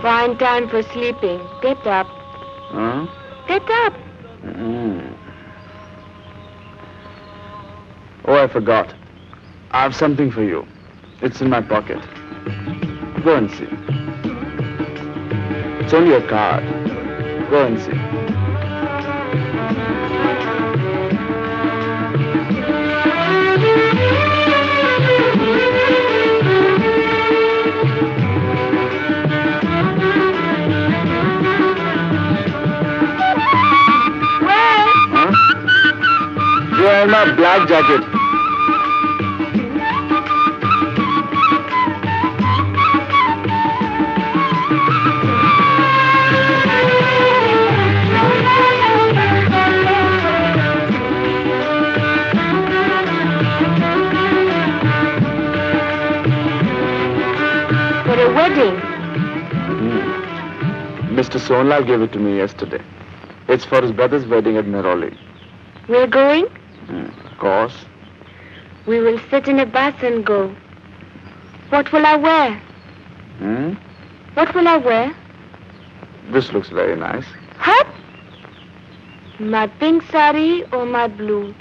Fine time for sleeping. Get up. Huh? Get up. Oh, I forgot. I have something for you. It's in my pocket. Go and see. It's only a card. Go and see. You're in my black jacket. For a wedding. Mr. Sonlal gave it to me yesterday. It's for his brother's wedding at Neroli. We're going? Of course. We will sit in a bus and go. What will I wear? What will I wear? This looks very nice. Huh? My pink sari or my blue?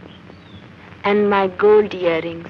And my gold earrings.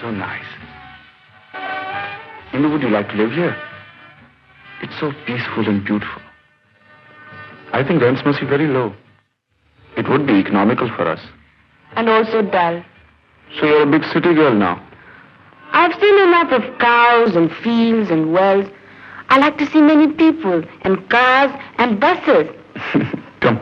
So nice. Indu, would you like to live here? It's so peaceful and beautiful. I think rents must be very low. It would be economical for us. And also dull. So you're a big city girl now? I've seen enough of cows and fields and wells. I like to see many people and cars and buses. Come.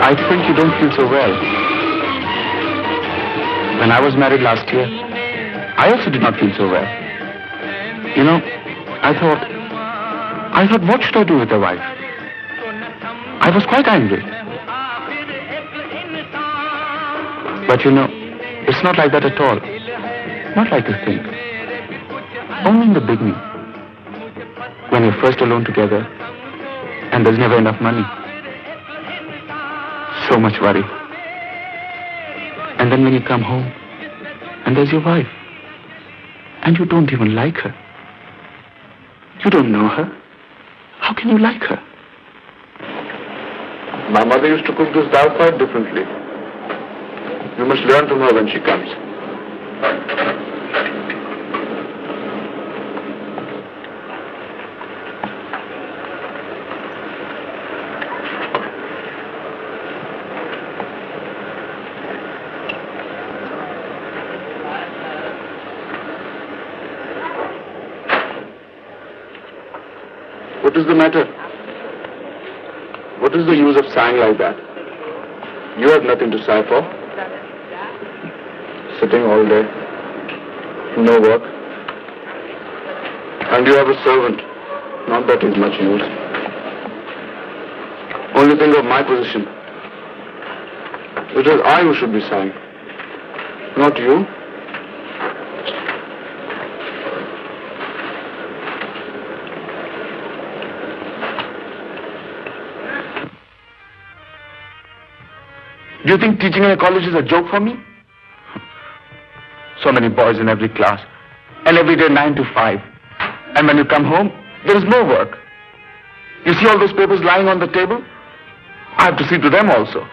I think you don't feel so well. When I was married last year, I also did not feel so well. You know, I thought, what should I do with a wife? I was quite angry. But you know, it's not like that at all. Not like you think. Only in the beginning. When you're first alone together and there's never enough money. So much worry. And then when you come home and there's your wife and you don't even like her. You don't know her. How can you like her? My mother used to cook this dal quite differently. You must learn from her when she comes. What is the matter? What is the use of sighing like that? You have nothing to sigh for. Sitting all day, no work. And you have a servant. Not that he's much use. Only think of my position. It is I who should be sighing, not you. Do you think teaching in a college is a joke for me? So many boys in every class. And every day 9 to 5. And when you come home, there is no work. You see all those papers lying on the table? I have to see to them also.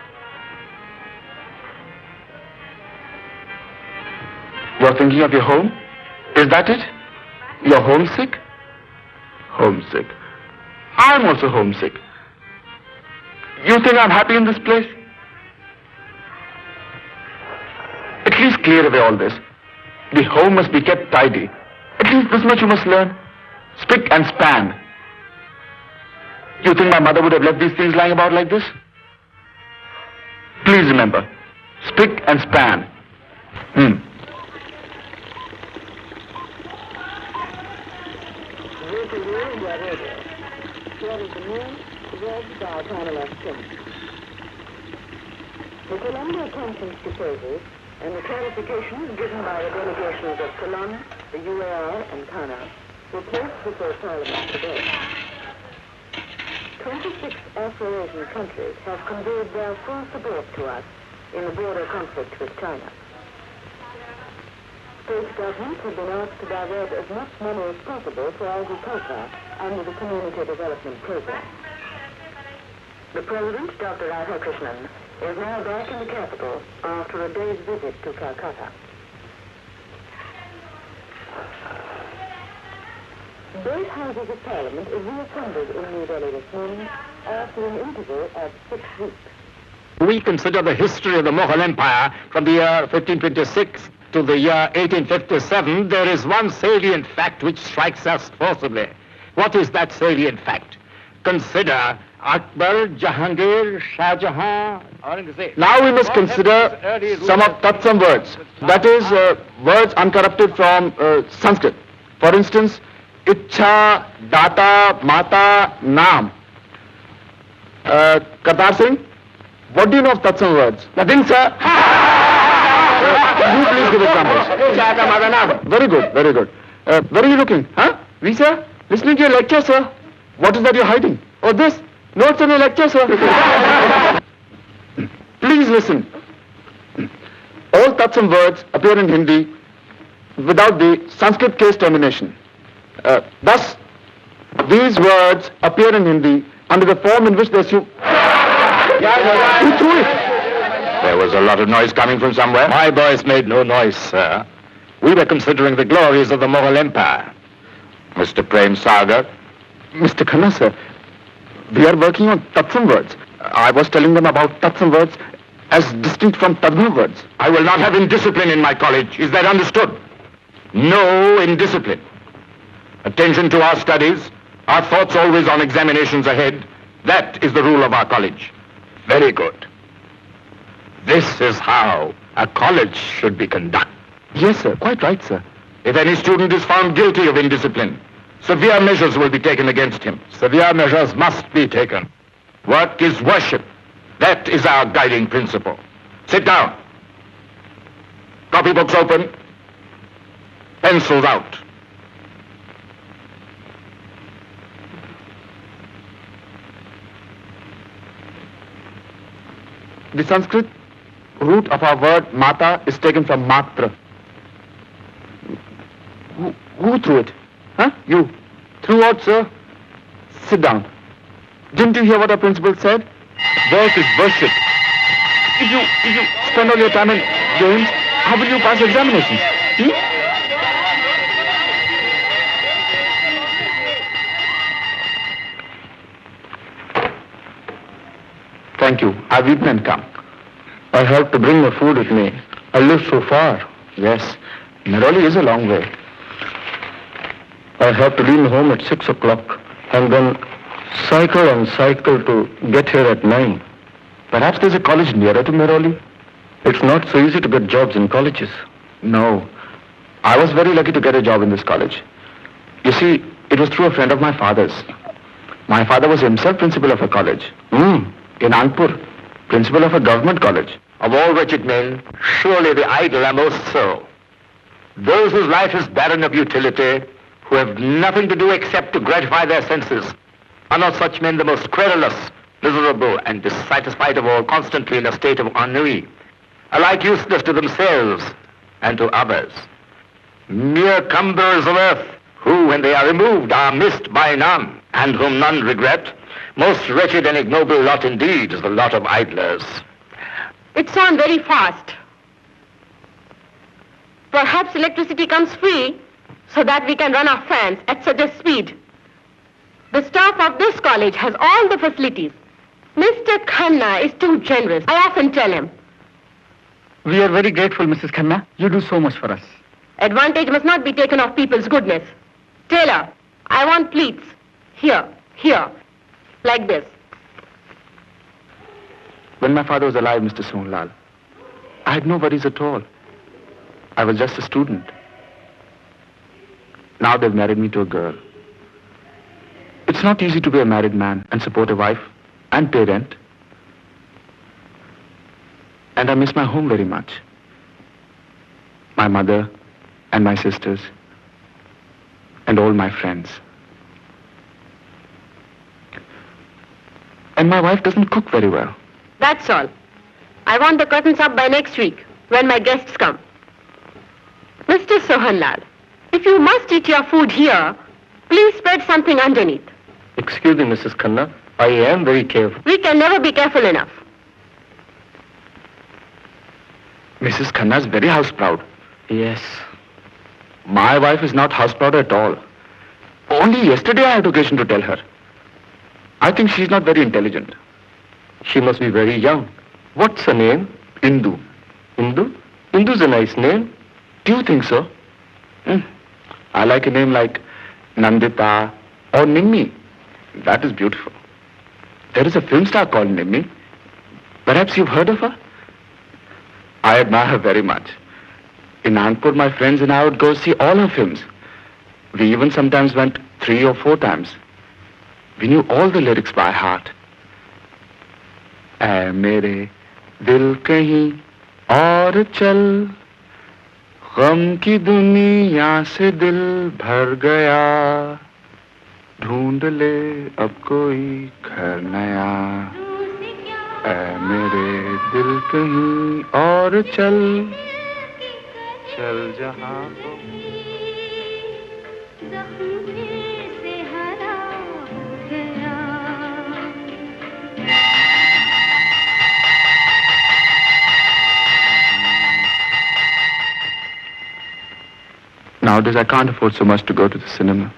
You're thinking of your home? Is that it? You're homesick? Homesick. I'm also homesick. You think I'm happy in this place? At least clear away all this. The home must be kept tidy. At least this much you must learn. Spick and span. You think my mother would have left these things lying about like this? Please remember, spick and span. The Columbia Conference proposals and the clarifications given by the delegations of Ceylon, the UAR, and Ghana were placed before Parliament today. 26 Afro-Asian countries have conveyed their full support to us in the border conflict with China. State governments have been asked to divert as much money as possible for agriculture under the Community Development Program. The President, Dr. Radhakrishnan, is now back in the capital after a day's visit to Calcutta. Both houses of Parliament reassembled in New Delhi this morning after an interval of 6 weeks. We consider the history of the Mughal Empire from the year 1526 to the year 1857. There is one salient fact which strikes us forcibly. What is that salient fact? Consider Akbar, Jahangir, Shah Jahan, Aurangzeb. Now we must consider some of Tatsam words. That is, words uncorrupted from Sanskrit. For instance, Ichha, Data, Mata, Naam. Kartar Singh, what do you know of Tatsam words? Nothing, sir. You please give examples. Very good, very good. Where are you looking? Huh? We, sir? Listening to your lecture, sir. What is that you're hiding? Oh, this? Notes on your lecture, sir. Please listen. All Tatsam words appear in Hindi without the Sanskrit case termination. Thus, these words appear in Hindi under the form in which they assume... Who threw it? There was a lot of noise coming from somewhere. My boys made no noise, sir. We were considering the glories of the Mughal Empire. Mr. Prem Sagar. Mr. Khanna, sir, we are working on Tatsam words. I was telling them about Tatsam words as distinct from Tadbha words. I will not have indiscipline in my college. Is that understood? No indiscipline. Attention to our studies. Our thoughts always on examinations ahead. That is the rule of our college. Very good. This is how a college should be conducted. Yes, sir. Quite right, sir. If any student is found guilty of indiscipline, severe measures will be taken against him. Severe measures must be taken. Work is worship. That is our guiding principle. Sit down. Copybooks open. Pencils out. The Sanskrit root of our word mata is taken from matra. Who threw it? Huh? You. Threw out, sir? Sit down. Didn't you hear what our principal said? Work is worship. If you spend all your time in games, how will you pass examinations? Thank you. I've eaten and come. I have to bring my food with me. I live so far. Yes, Neroli is a long way. I have to leave home at 6 o'clock and then cycle to get here at 9. Perhaps there's a college nearer to Neroli? It's not so easy to get jobs in colleges. No. I was very lucky to get a job in this college. You see, it was through a friend of my father's. My father was himself principal of a college. In Nagpur, principal of a government college. Of all wretched men, surely the idle are most so. Those whose life is barren of utility, who have nothing to do except to gratify their senses, are not such men the most querulous, miserable, and dissatisfied of all, constantly in a state of ennui, alike useless to themselves and to others. Mere cumberers of earth, who, when they are removed, are missed by none, and whom none regret. Most wretched and ignoble lot indeed is the lot of idlers. It's on very fast. Perhaps electricity comes free so that we can run our fans at such a speed. The staff of this college has all the facilities. Mr. Khanna is too generous. I often tell him. We are very grateful, Mrs. Khanna. You do so much for us. Advantage must not be taken of people's goodness. Tailor, I want pleats. Here, like this. When my father was alive, Mr. Sohnlal, I had no worries at all. I was just a student. Now they've married me to a girl. It's not easy to be a married man and support a wife and pay rent. And I miss my home very much. My mother and my sisters and all my friends. And my wife doesn't cook very well. That's all. I want the curtains up by next week, when my guests come. Mr. Sohanlal, if you must eat your food here, please spread something underneath. Excuse me, Mrs. Khanna. I am very careful. We can never be careful enough. Mrs. Khanna is very house-proud. Yes. My wife is not house-proud at all. Only yesterday I had occasion to tell her. I think she's not very intelligent. She must be very young. What's her name? Indu. Indu? Indu's a nice name. Do you think so? I like a name like Nandita or Nimmi. That is beautiful. There is a film star called Nimmi. Perhaps you've heard of her? I admire her very much. In Nagpur, my friends and I would go see all her films. We even sometimes went 3 or 4 times. We knew all the lyrics by heart. ऐ मेरे दिल कहीं और चल, गम की दुनिया से दिल भर गया, ढूंढ ले अब कोई घर नया, ऐ मेरे दिल कहीं और चल, चल जहां Nowadays, I can't afford so much to go to the cinema.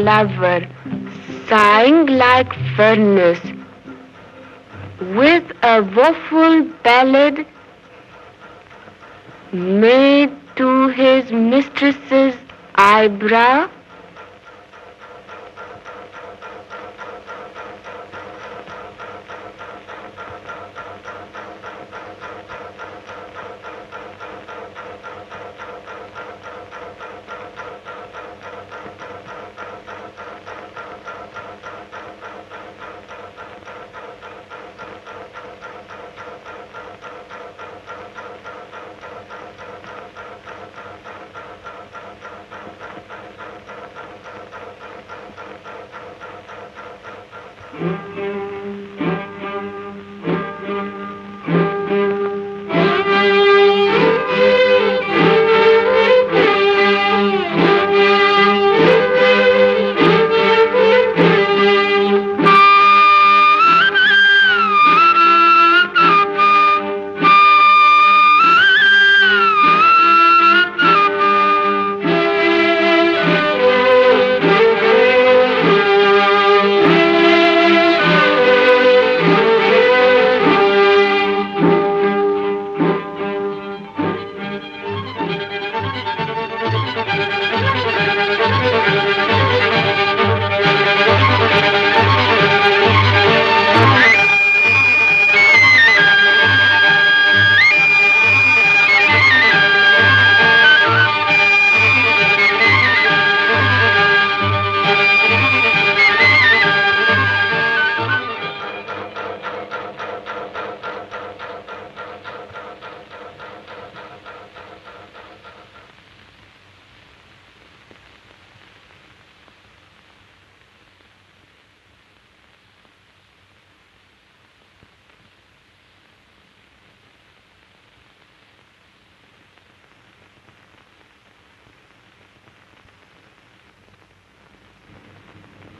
lover, sighing like furnace, with a woeful ballad made to his mistress's eyebrow?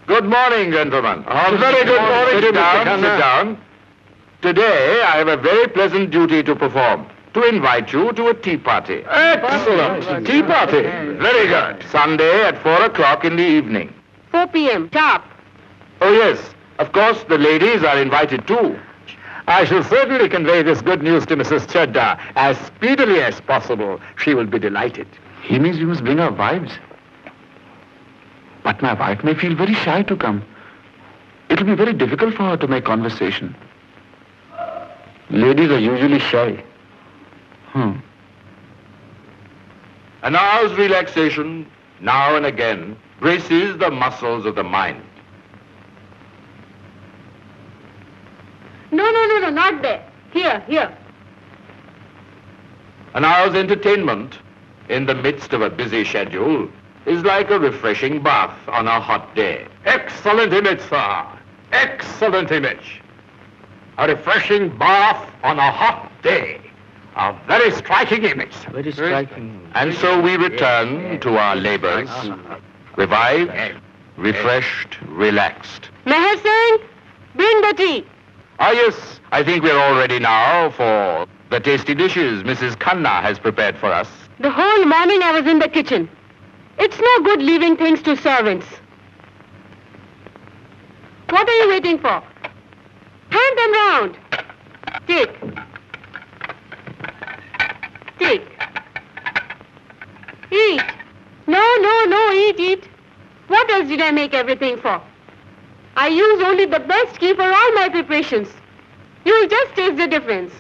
Good morning, gentlemen. Very good morning. Sit down. Today, I have a very pleasant duty to perform. To invite you to a tea party. Excellent. Tea party. Very good. Sunday at 4 o'clock in the evening. 4 p.m. sharp. Oh, yes. Of course, the ladies are invited too. I shall certainly convey this good news to Mrs. Chandra as speedily as possible. She will be delighted. He means we must bring our wives. But my wife may feel very shy to come. It'll be very difficult for her to make conversation. Ladies are usually shy. An hour's relaxation, now and again, braces the muscles of the mind. No, not there. Here. An hour's entertainment in the midst of a busy schedule is like a refreshing bath on a hot day. Excellent image, sir. Excellent image. A refreshing bath on a hot day. A very striking image. Very striking. And so we return to our labors, revived, refreshed, relaxed. Meher Singh, bring the tea. Ah, yes, I think we're all ready now for the tasty dishes Mrs. Khanna has prepared for us. The whole morning I was in the kitchen. It's no good leaving things to servants. What are you waiting for? Hand them round. Take. Eat. No, eat. What else did I make everything for? I use only the best ghee for all my preparations. You'll just taste the difference.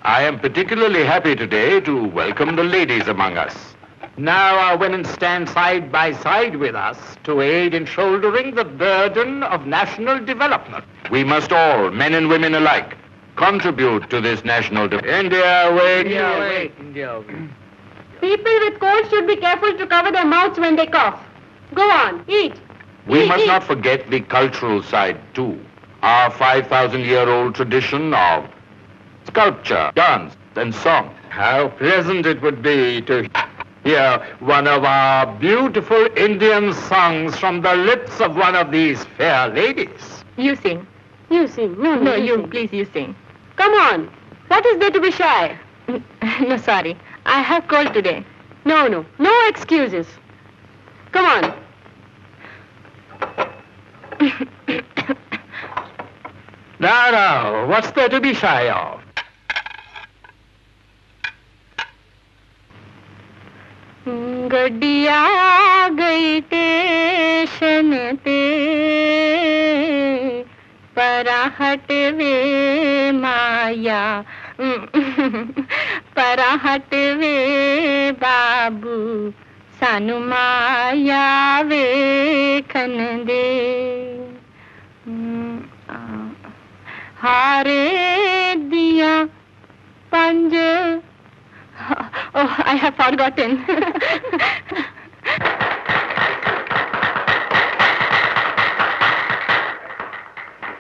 I am particularly happy today to welcome the ladies among us. Now our women stand side by side with us to aid in shouldering the burden of national development. We must all, men and women alike, contribute to this national development. India, wait. People with colds should be careful to cover their mouths when they cough. Go on, eat. We must not forget the cultural side, too. Our 5,000-year-old tradition of sculpture, dance, and song. How pleasant it would be to hear one of our beautiful Indian songs from the lips of one of these fair ladies. You sing. No, you please, you sing. Come on. What is there to be shy? No, sorry. I have cold today. No excuses. Come on. Now, what's there to be shy of? गड्डिया गई station पे पराहट वे माया पराहट वे बाबू सानू माया वे खन दे हारे दिया पंज Oh, I have forgotten.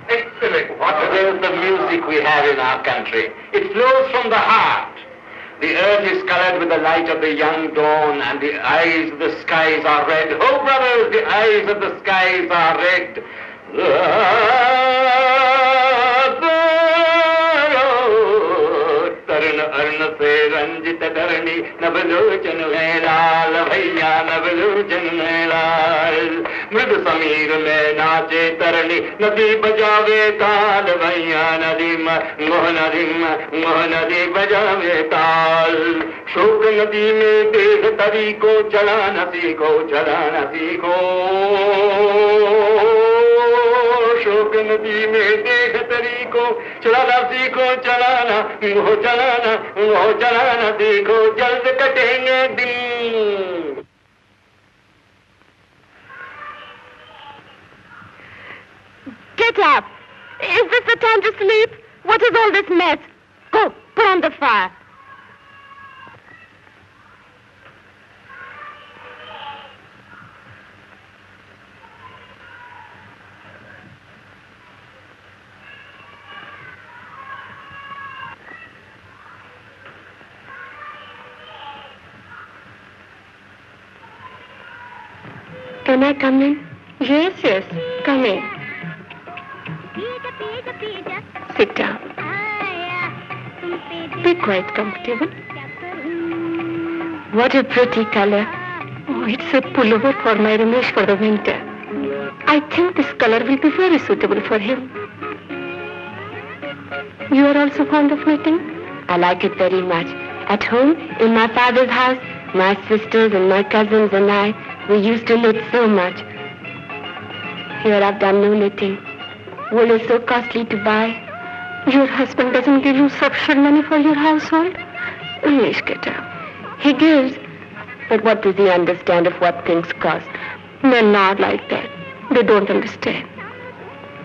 Excellent. What is the music we have in our country? It flows from the heart. The earth is colored with the light of the young dawn, and the eyes of the skies are red. Oh, brothers, the eyes of the skies are red. से रंजित धरणी नवलोचन में लाल भैया नवलोचन में लाल मृद समीर में नाचे तरणी नदी बजावे ताल भैया नदी मोह नदी बजावे ताल शोक नदी में देह तरी को चलाना सीखो शोक नदी में देख तरी को चलाना सीखो चलाना सीखो जल्द कटेंगे दिन Get up! Is this the time to sleep? What is all this mess? Go, put on the fire. Can I come in? Yes, come in. Sit down. Be quite comfortable. What a pretty color. Oh, it's a pullover for my Romesh for the winter. I think this color will be very suitable for him. You are also fond of knitting? I like it very much. At home, in my father's house, my sisters and my cousins and I, we used to knit so much. Here I've done no knitting. Wool is so costly to buy. Your husband doesn't give you sufficient money for your household? English get up. He gives. But what does he understand of what things cost? Men are like that. They don't understand.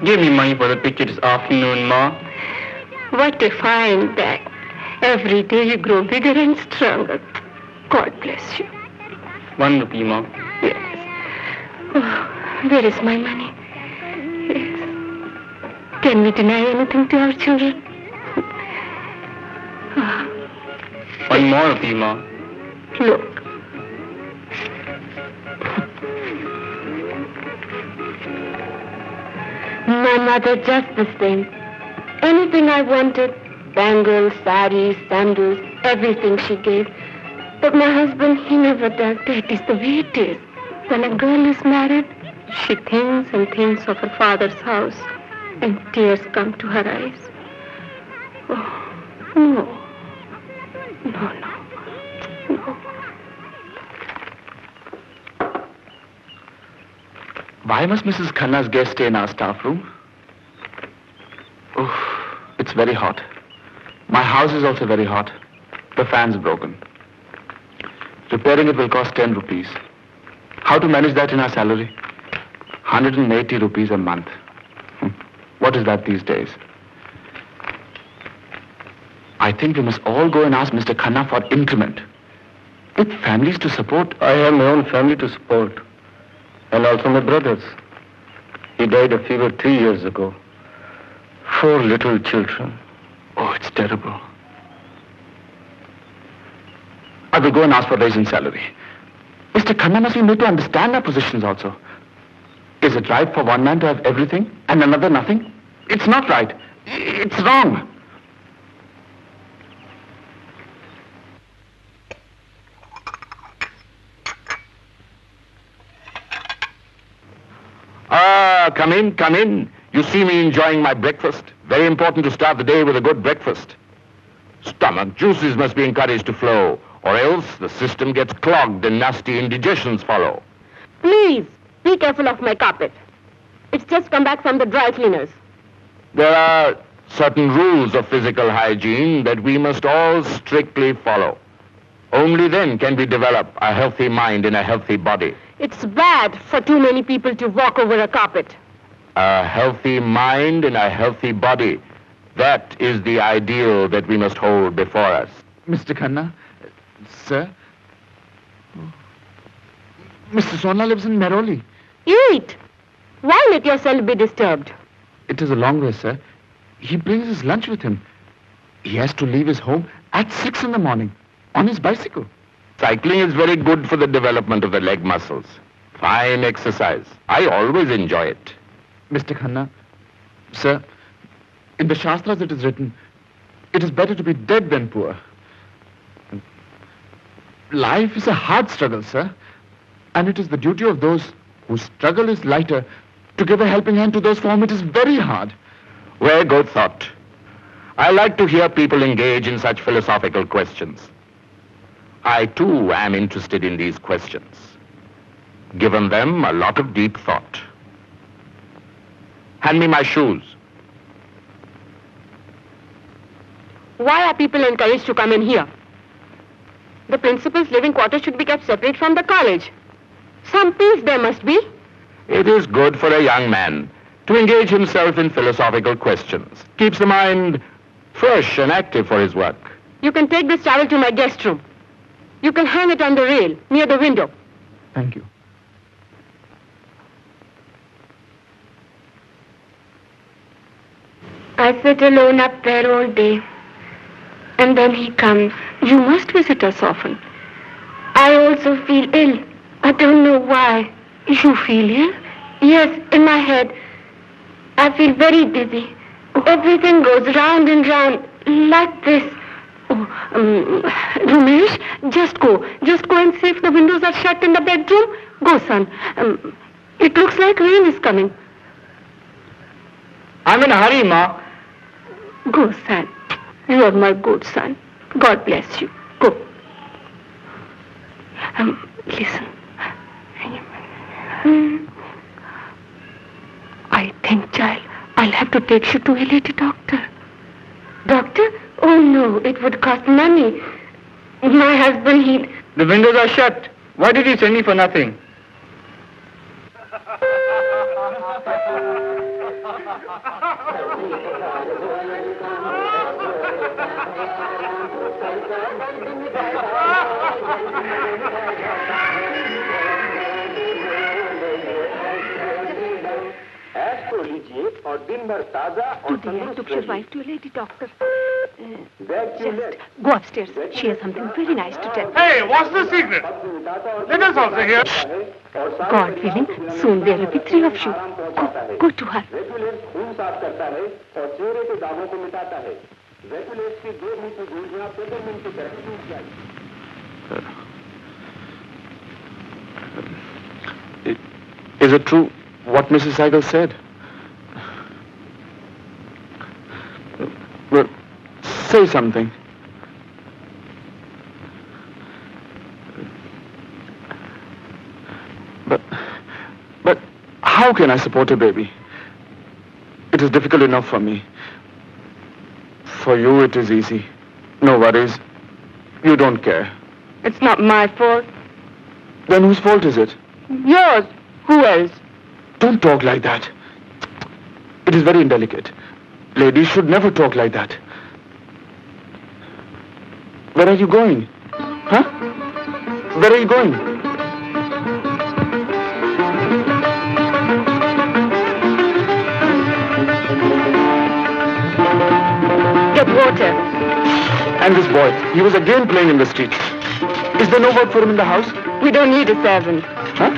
Give me money for the picture this afternoon, Ma. What a fine bag. Every day you grow bigger and stronger. God bless you. 1 rupee, Ma. Yes. Oh, where is my money? Yes. Can we deny anything to our children? 1 more rupee, Ma. Look. My mother just the same. Anything I wanted, bangles, saris, sandals, everything she gave. But my husband, he never does. That is the way it is. When a girl is married, she thinks and thinks of her father's house, and tears come to her eyes. Oh, no. No. Why must Mrs. Khanna's guest stay in our staff room? Oh, it's very hot. My house is also very hot. The fan's broken. Repairing it will cost 10 rupees. How to manage that in our salary? 180 rupees a month. What is that these days? I think we must all go and ask Mr. Khanna for increment. With families to support. I have my own family to support. And also my brothers. He died of fever 3 years ago. 4 little children. Oh, it's terrible. I will go and ask for raise in salary. Mr. Khanna must be made to understand our positions also. Is it right for one man to have everything and another nothing? It's not right. It's wrong. Ah, come in, come in. You see me enjoying my breakfast. Very important to start the day with a good breakfast. Stomach juices must be encouraged to flow, or else the system gets clogged and nasty indigestions follow. Please, be careful of my carpet. It's just come back from the dry cleaners. There are certain rules of physical hygiene that we must all strictly follow. Only then can we develop a healthy mind in a healthy body. It's bad for too many people to walk over a carpet. A healthy mind in a healthy body. That is the ideal that we must hold before us. Mr. Khanna, sir. Mr. Sona lives in Meroli. Eat. Why let yourself be disturbed? It is a long way, sir. He brings his lunch with him. He has to leave his home at 6 in the morning on his bicycle. Cycling is very good for the development of the leg muscles. Fine exercise. I always enjoy it. Mr. Khanna, sir, in the Shastras it is written, it is better to be dead than poor. Life is a hard struggle, sir. And it is the duty of those whose struggle is lighter to give a helping hand to those for whom it is very hard. Very good thought. I like to hear people engage in such philosophical questions. I too am interested in these questions. Given them a lot of deep thought. Hand me my shoes. Why are people encouraged to come in here? The principal's living quarters should be kept separate from the college. Some peace there must be. It is good for a young man to engage himself in philosophical questions. Keeps the mind fresh and active for his work. You can take this towel to my guest room. You can hang it on the rail near the window. Thank you. I sit alone up there all day. And then he comes. You must visit us often. I also feel ill. I don't know why. You feel ill? Yes, in my head. I feel very dizzy. Everything goes round and round like this. Romesh, just go. Just go and see if the windows are shut in the bedroom. Go, son. It looks like rain is coming. I'm in a hurry, Ma. Go, son. You are my good son. God bless you. Go. Listen. I think, child, I'll have to take you to a lady doctor. Doctor? Oh, no, it would cost money. My husband, The windows are shut. Why did you send me for nothing? Today I took your wife to a lady doctor. Just go upstairs. She has something very nice to tell. Hey, what's the secret? Let us also hear. God willing, soon there will be 3 of you. Go to her. Is it true what Mrs. Saigal said? Well, say something. But how can I support a baby? It is difficult enough for me. For you, it is easy. No worries. You don't care. It's not my fault. Then whose fault is it? Yours. Who else? Don't talk like that. It is very indelicate. Ladies should never talk like that. Where are you going? Huh? Where are you going? Get water. And this boy, he was again playing in the street. Is there no work for him in the house? We don't need a servant. Huh?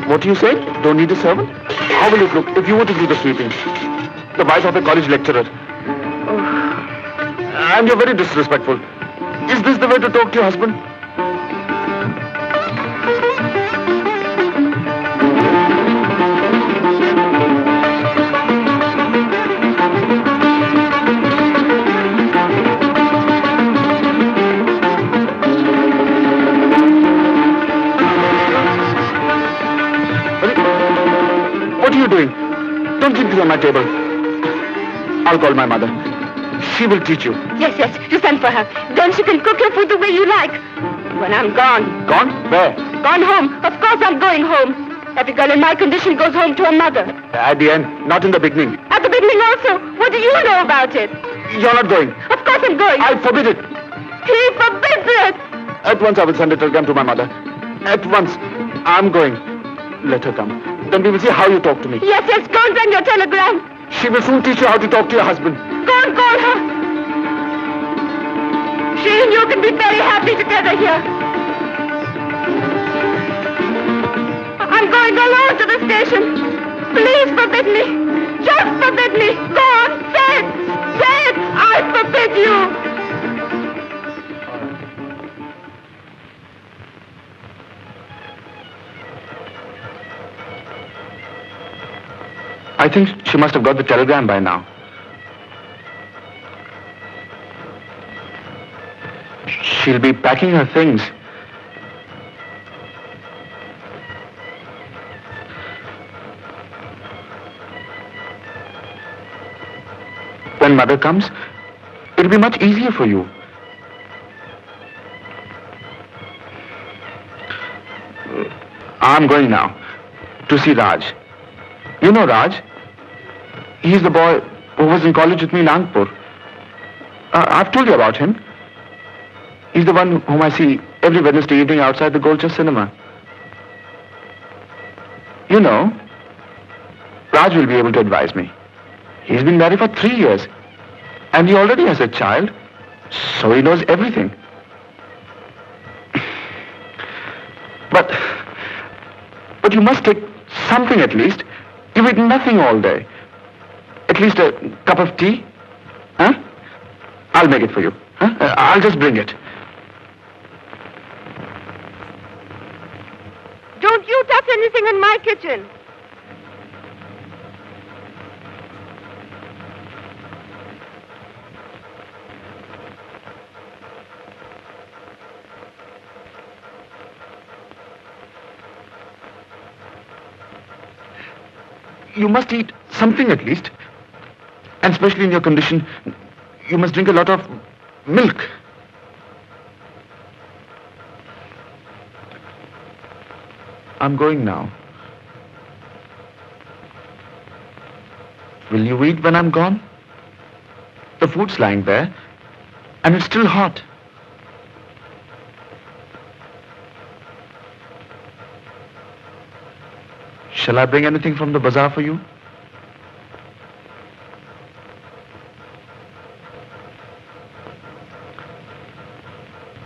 What do you say? Don't need a servant? How will it look if you were to do the sweeping? The wife of a college lecturer. And you're very disrespectful. Is this the way to talk to your husband? Don't keep this on my table. I'll call my mother. She will teach you. Yes, you send for her. Then she can cook your food the way you like. When I'm gone. Gone? Where? Gone home. Of course I'm going home. Every girl in my condition goes home to her mother. At the end, not in the beginning. At the beginning also. What do you know about it? You're not going. Of course I'm going. I forbid it. He forbids it. At once I will send a telegram to my mother. At once. I'm going. Let her come. Then we will see how you talk to me. Yes, go and send your telegram. She will soon teach you how to talk to your husband. Go and call her. She and you can be very happy together here. I'm going alone to the station. Please forbid me. Just forbid me. Go on, say it. Say it. I forbid you. I think she must have got the telegram by now. She'll be packing her things. When mother comes, it'll be much easier for you. I'm going now to see Raaj. You know Raaj? He's the boy who was in college with me in Nagpur. I've told you about him. He's the one whom I see every Wednesday evening outside the Goldchurch cinema. You know, Raj will be able to advise me. He's been married for 3 years. And he already has a child. So he knows everything. But you must take something at least. You eat nothing all day. At least a cup of tea. Huh? I'll make it for you. Huh? I'll just bring it. Don't you touch anything in my kitchen. You must eat something at least. And especially in your condition, you must drink a lot of milk. I'm going now. Will you eat when I'm gone? The food's lying there, and it's still hot. Shall I bring anything from the bazaar for you?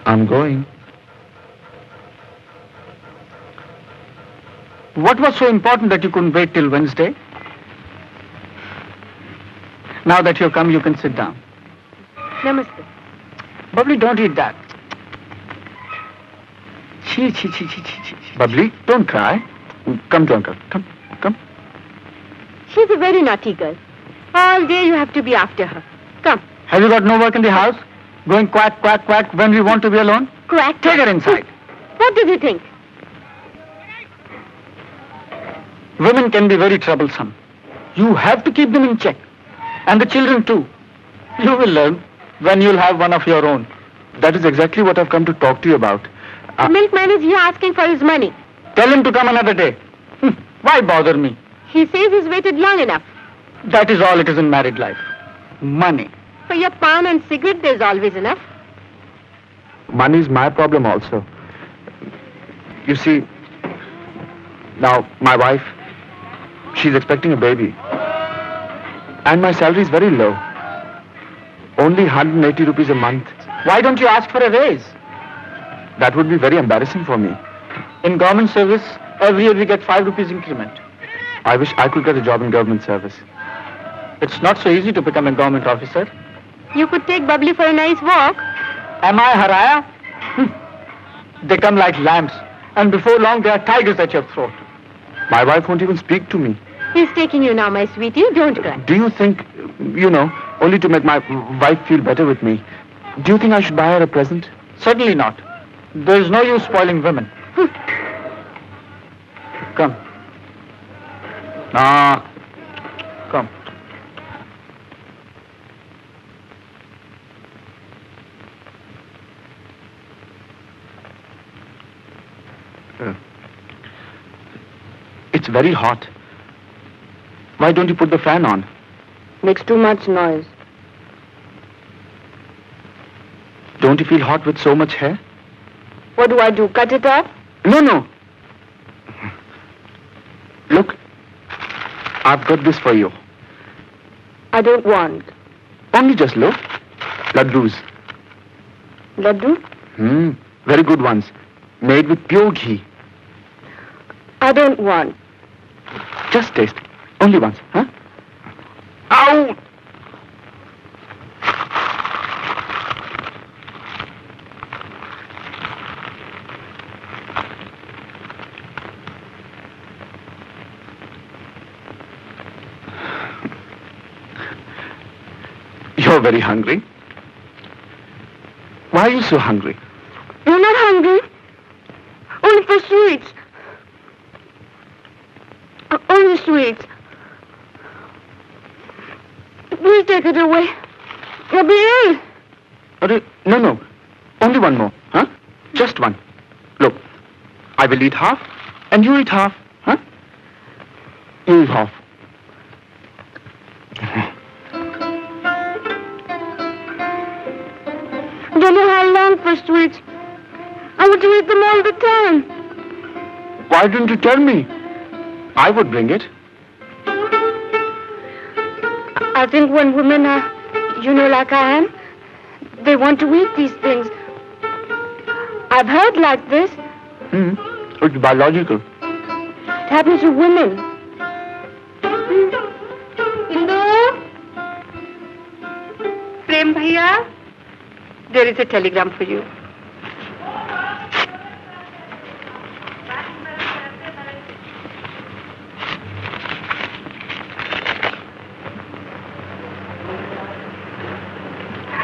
I'm going. What was so important that you couldn't wait till Wednesday? Now that you've come, you can sit down. Namaste. Bubbly, don't eat that. Chee. Bubbly, don't cry. Come to Uncle. Come. She's a very naughty girl. All day you have to be after her. Come. Have you got no work in the house? Going quack, quack, quack when we want to be alone? Quack. Take her inside. What does he think? Women can be very troublesome. You have to keep them in check. And the children too. You will learn when you'll have one of your own. That is exactly what I've come to talk to you about. The milkman is here asking for his money. Tell him to come another day. Why bother me? He says he's waited long enough. That is all it is in married life. Money. For your pan and cigarette, there's always enough. Money is my problem also. You see, now my wife, she's expecting a baby. And my salary is very low. Only 180 rupees a month. Why don't you ask for a raise? That would be very embarrassing for me. In government service, every year we get 5 rupees increment. I wish I could get a job in government service. It's not so easy to become a government officer. You could take Bubbly for a nice walk. Am I Haraya? They come like lambs, and before long they are tigers at your throat. My wife won't even speak to me. He's taking you now, my sweetie. Don't cry. Do you think, only to make my wife feel better with me, do you think I should buy her a present? Certainly not. There is no use spoiling women. Come. Come. It's very hot. Why don't you put the fan on? Makes too much noise. Don't you feel hot with so much hair? What do I do? Cut it off? No. Look, I've got this for you. I don't want. Only just look. Laddus. Laddu? Very good ones. Made with pure ghee. I don't want. Just taste. Only once, huh? Ow! You're very hungry. Why are you so hungry? You're not hungry? Only for sweets. Only sweets. Please take it away. You'll be ill. No. Only one more, huh? Just one. Look, I will eat half, and you eat half, huh? You eat half. Don't know how long for sweets. I want to eat them all the time. Why didn't you tell me? I would bring it. I think when women are, like I am, they want to eat these things. I've heard like this. It's biological. It happens to women. Indu? Prem bhaiya? There is a telegram for you.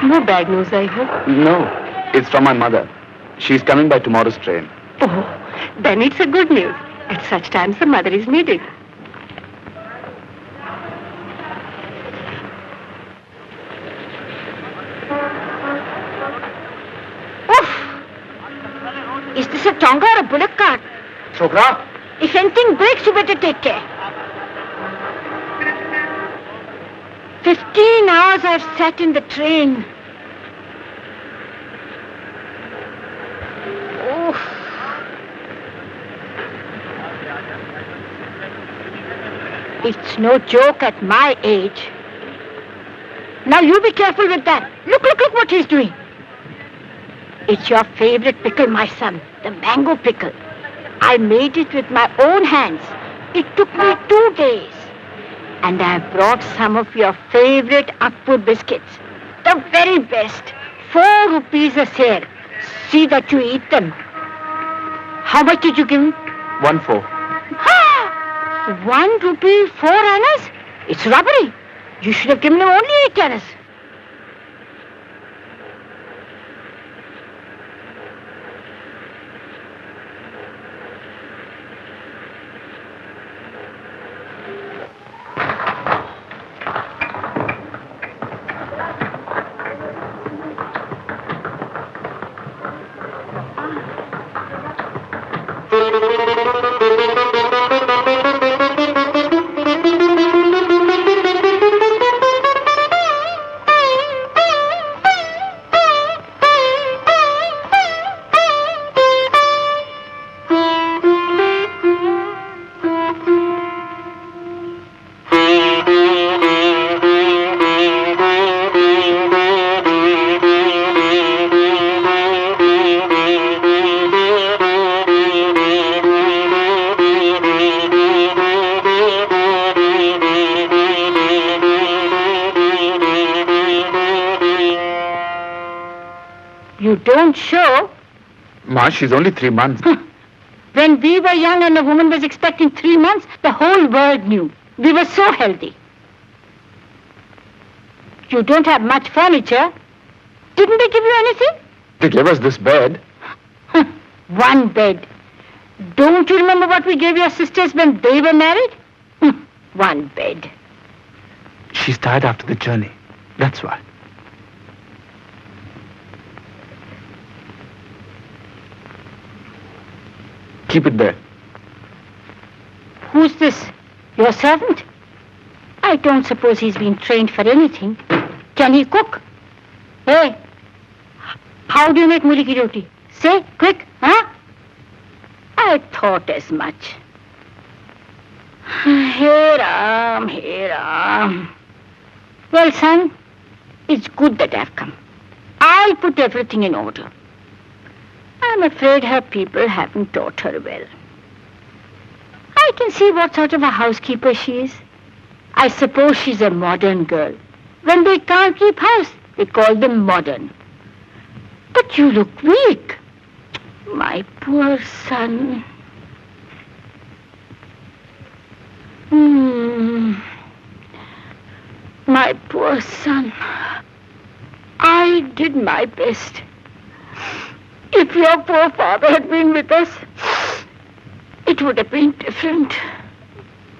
No bad news, I hope. No, it's from my mother. She's coming by tomorrow's train. Oh, then it's a good news. At such times, the mother is needed. Oof! Is this a tonga or a bullock cart? Chokra? If anything breaks, you better take care. 15 hours I've sat in the train. It's no joke at my age. Now you be careful with that. Look what he's doing. It's your favorite pickle, my son, the mango pickle. I made it with my own hands. It took me 2 days. And I brought some of your favorite Akbar biscuits. The very best. 4 rupees a share. See that you eat them. How much did you give me? 1/4. 1 rupee, 4 annas? It's robbery. You should have given him only 8 annas. You don't show. Ma, she's only 3 months. When we were young and a woman was expecting 3 months, the whole world knew. We were so healthy. You don't have much furniture. Didn't they give you anything? They gave us this bed. 1 bed. Don't you remember what we gave your sisters when they were married? 1 bed. She's tired after the journey. That's why. Keep it there. Who's this? Your servant? I don't suppose he's been trained for anything. Can he cook? Hey, how do you make muli ki roti? Say, quick, huh? I thought as much. Hey Ram, hey Ram. Well, son, it's good that I've come. I'll put everything in order. I'm afraid her people haven't taught her well. I can see what sort of a housekeeper she is. I suppose she's a modern girl. When they can't keep house, they call them modern. But you look weak. My poor son. My poor son. I did my best. If your poor father had been with us, it would have been different.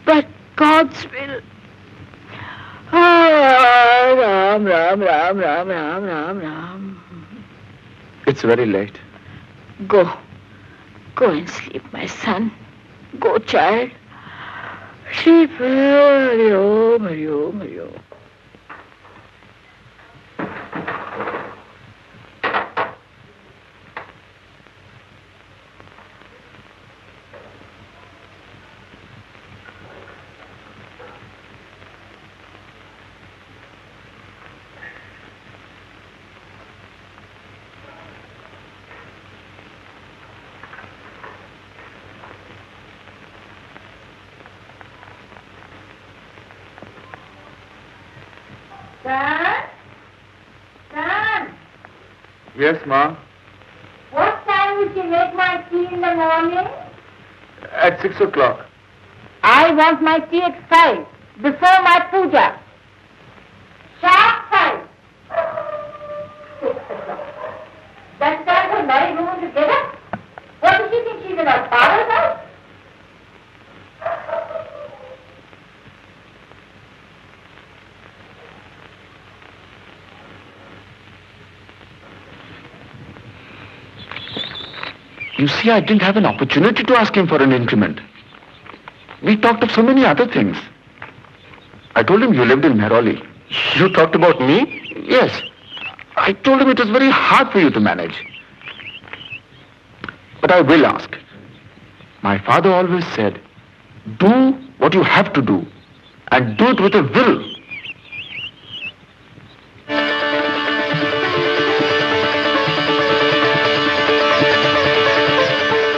But God's will. Ah, Ram, Ram, Ram, Ram, Ram, Ram, Ram. It's very late. Go. Go and sleep, my son. Go, child. Sleep. Hari Om, Hari Om, Hari Om. Yes, Ma. What time would you make my tea in the morning? At 6 o'clock. I want my tea at 5, before my puja. Sharp 5. 6 o'clock. That's time for married woman to get up? What does she think she's in her father's house? You see, I didn't have an opportunity to ask him for an increment. We talked of so many other things. I told him you lived in Mehrauli. You talked about me? Yes. I told him it was very hard for you to manage. But I will ask. My father always said, do what you have to do, and do it with a will.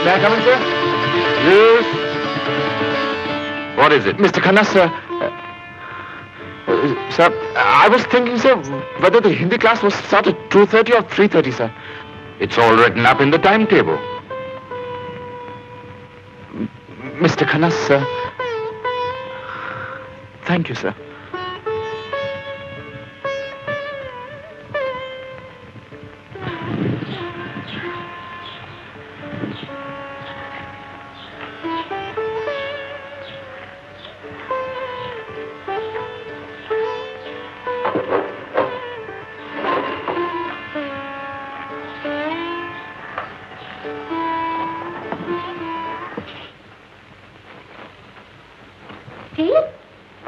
May I come in, sir? Yes. What is it? Mr. Khanna, sir. Sir, I was thinking, sir, whether the Hindi class was start at 2:30 or 3:30, sir. It's all written up in the timetable. Mr. Khanna, sir. Thank you, sir.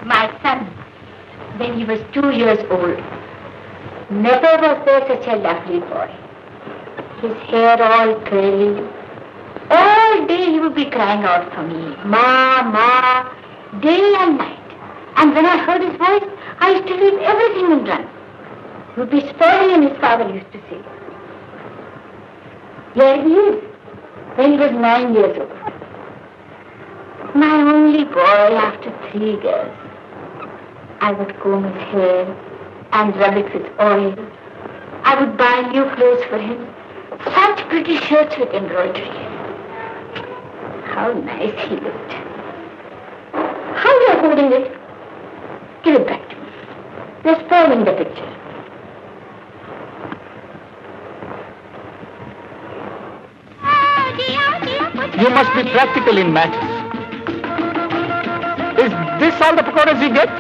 My son, when he was 2 years old, never was there such a lovely boy. His hair all curly. All day he would be crying out for me, Ma, Ma, day and night. And when I heard his voice, I used to leave everything and run. He would be spoiling him, his father used to say. Here he is, when he was 9 years old. My only boy after 3 girls. I would comb his hair and rub it with oil. I would buy new clothes for him. Such pretty shirts with embroidery. How nice he looked. How are you holding it? Give it back to me. You're spoiling the picture. You must be practical in matters. Is this all the pakoras you get?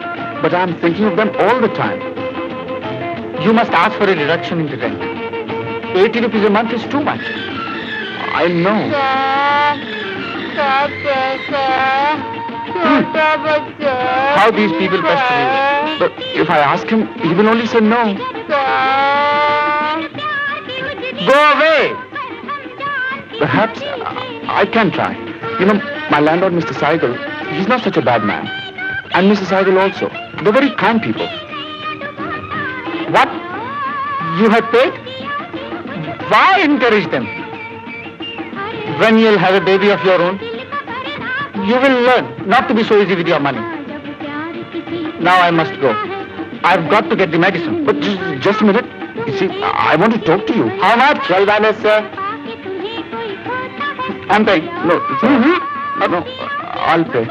But I'm thinking of them all the time. You must ask for a reduction in the rent. 80 rupees a month is too much. I know. How these people pester you. But if I ask him, he will only say no. Go away! Perhaps I can try. You know, my landlord, Mr. Saigal, he's not such a bad man. And Mrs. Saigal also. They're very kind people. What? You have paid? Why encourage them? When you'll have a baby of your own, you will learn not to be so easy with your money. Now I must go. I've got to get the medicine. But just a minute. You see, I want to talk to you. How much? 12 annas, sir. I'm paying. No, it's no, I'll pay.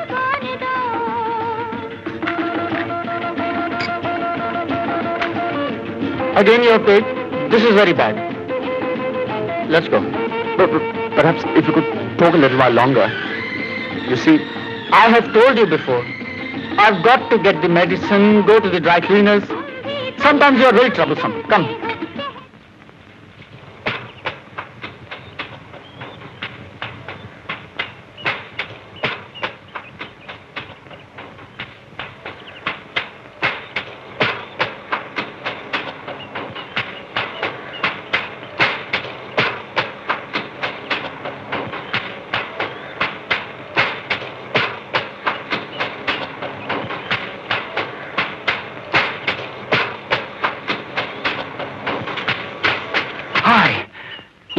Again you have paid? This is very bad. Let's go. But perhaps if you could talk a little while longer. You see, I have told you before. I've got to get the medicine, go to the dry cleaners. Sometimes you are very troublesome. Come.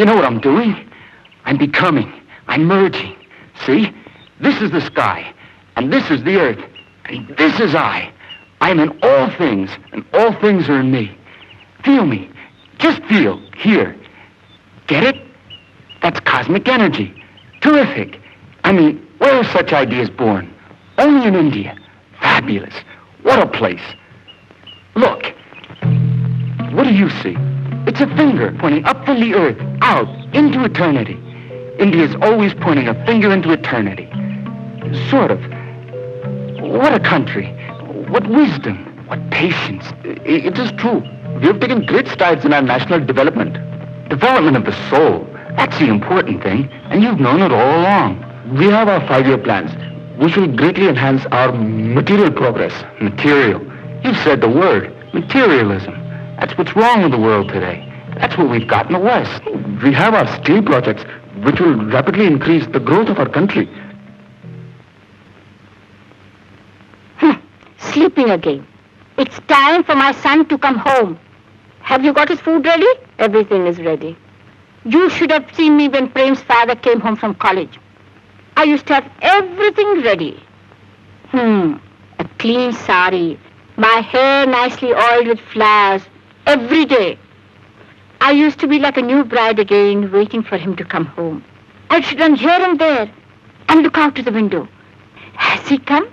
you know what I'm doing? I'm becoming. I'm merging. See? This is the sky, and this is the earth, and this is I. I'm in all things, and all things are in me. Feel me. Just feel. Here. Get it? That's cosmic energy. Terrific. I mean, where are such ideas born? Only in India. Fabulous. What a place. Look. What do you see? It's a finger pointing up from the earth, out, into eternity. India's always pointing a finger into eternity. Sort of. What a country. What wisdom. What patience. It is true. We have taken great strides in our national development. Development of the soul. That's the important thing, and you've known it all along. We have our 5-year plans, which will greatly enhance our material progress. Material. You've said the word. Materialism. That's what's wrong with the world today. That's what we've got in the West. We have our steel projects, which will rapidly increase the growth of our country. Sleeping again. It's time for my son to come home. Have you got his food ready? Everything is ready. You should have seen me when Prem's father came home from college. I used to have everything ready. A clean sari, my hair nicely oiled with flowers, every day. I used to be like a new bride again, waiting for him to come home. I should run here and there and look out to the window. Has he come?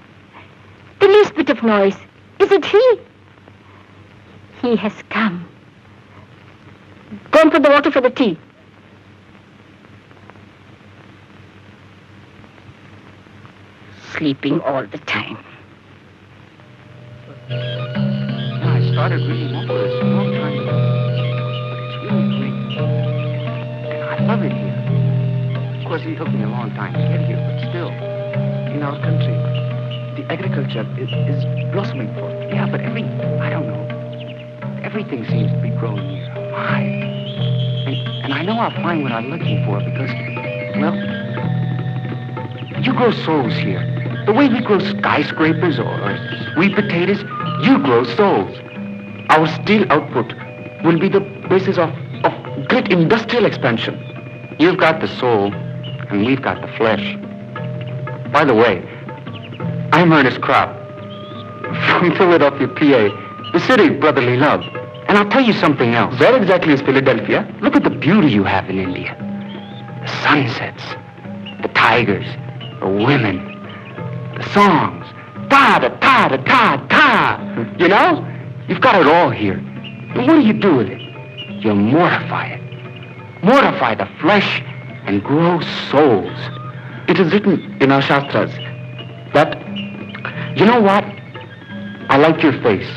The least bit of noise. Is it he? He has come. Go and put the water for the tea. Sleeping all the time. Yeah, I started reading over this a long time ago. But it's really great. And I love it here. Of course, it took me a long time to get here, but still, in our country, the agriculture is blossoming forth. Yeah, but I don't know. Everything seems to be growing here. My. And I know I'll find what I'm looking for because, well, you grow souls here. The way we grow skyscrapers or sweet potatoes, you grow souls. Our steel output will be the basis of great industrial expansion. You've got the soul, and we've got the flesh. By the way, I'm Ernest Kropp, from Philadelphia, PA, the city of brotherly love. And I'll tell you something else. Where exactly is Philadelphia? Look at the beauty you have in India. The sunsets, the tigers, the women, the songs. Ta-da-ta-da-ta-ta. You know? You've got it all here. And what do you do with it? You mortify it. Mortify the flesh and grow souls. It is written in our Shastras that, you know what? I like your face.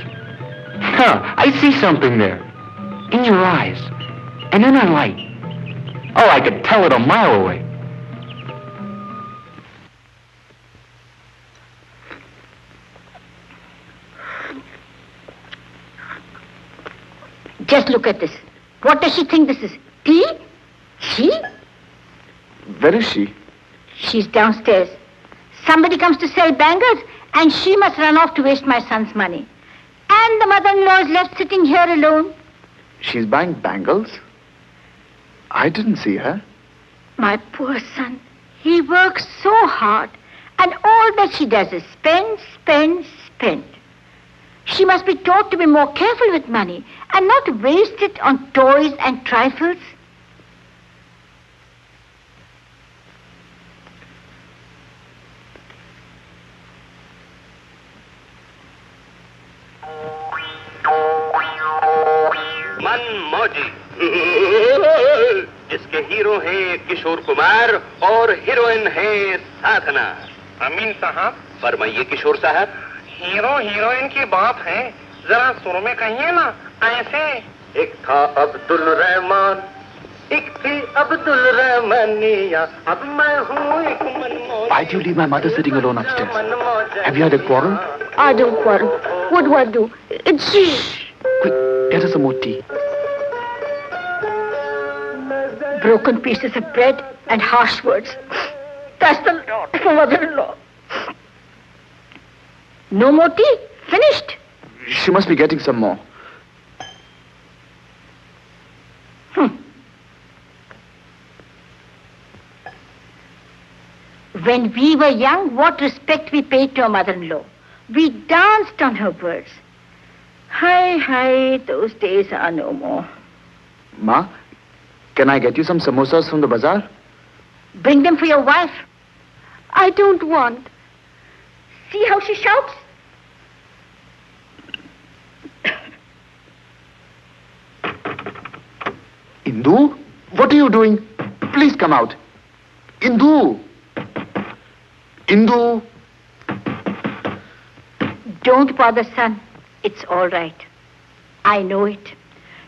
Huh, I see something there. In your eyes. An inner light. Oh, I could tell it a mile away. Just look at this. What does she think this is? Tea? She? Where is she? She's downstairs. Somebody comes to sell bangles, and she must run off to waste my son's money. And the mother-in-law is left sitting here alone. She's buying bangles? I didn't see her. My poor son. He works so hard, and all that she does is spend, spend, spend. She must be taught to be more careful with money and not waste it on toys and trifles. मनमौजी जिसके hero हैं किशोर कुमार और heroine है साधना। अमीन साहब, फरमाइए किशोर साहब। Hero heroine की बात है, जरा सुर में कहिए ना, ऐसे। एक था अब्दुल रहमान, एक थी अब्दुल रहमानिया, अब मैं हूँ एक मनमौजी। Why do you leave my mother sitting alone upstairs? Have you had a quarrel? I don't quarrel. What do I do? It's she. Quick, get us some more tea. Broken pieces of bread and harsh words. That's the lot of mother-in-law. No more tea? Finished? She must be getting some more. When we were young, what respect we paid to our mother-in-law. We danced on her words. Hi, hi, those days are no more. Ma, can I get you some samosas from the bazaar? Bring them for your wife. I don't want. See how she shouts? Indu, what are you doing? Please come out. Indu! Indu! Don't bother, son. It's all right. I know it.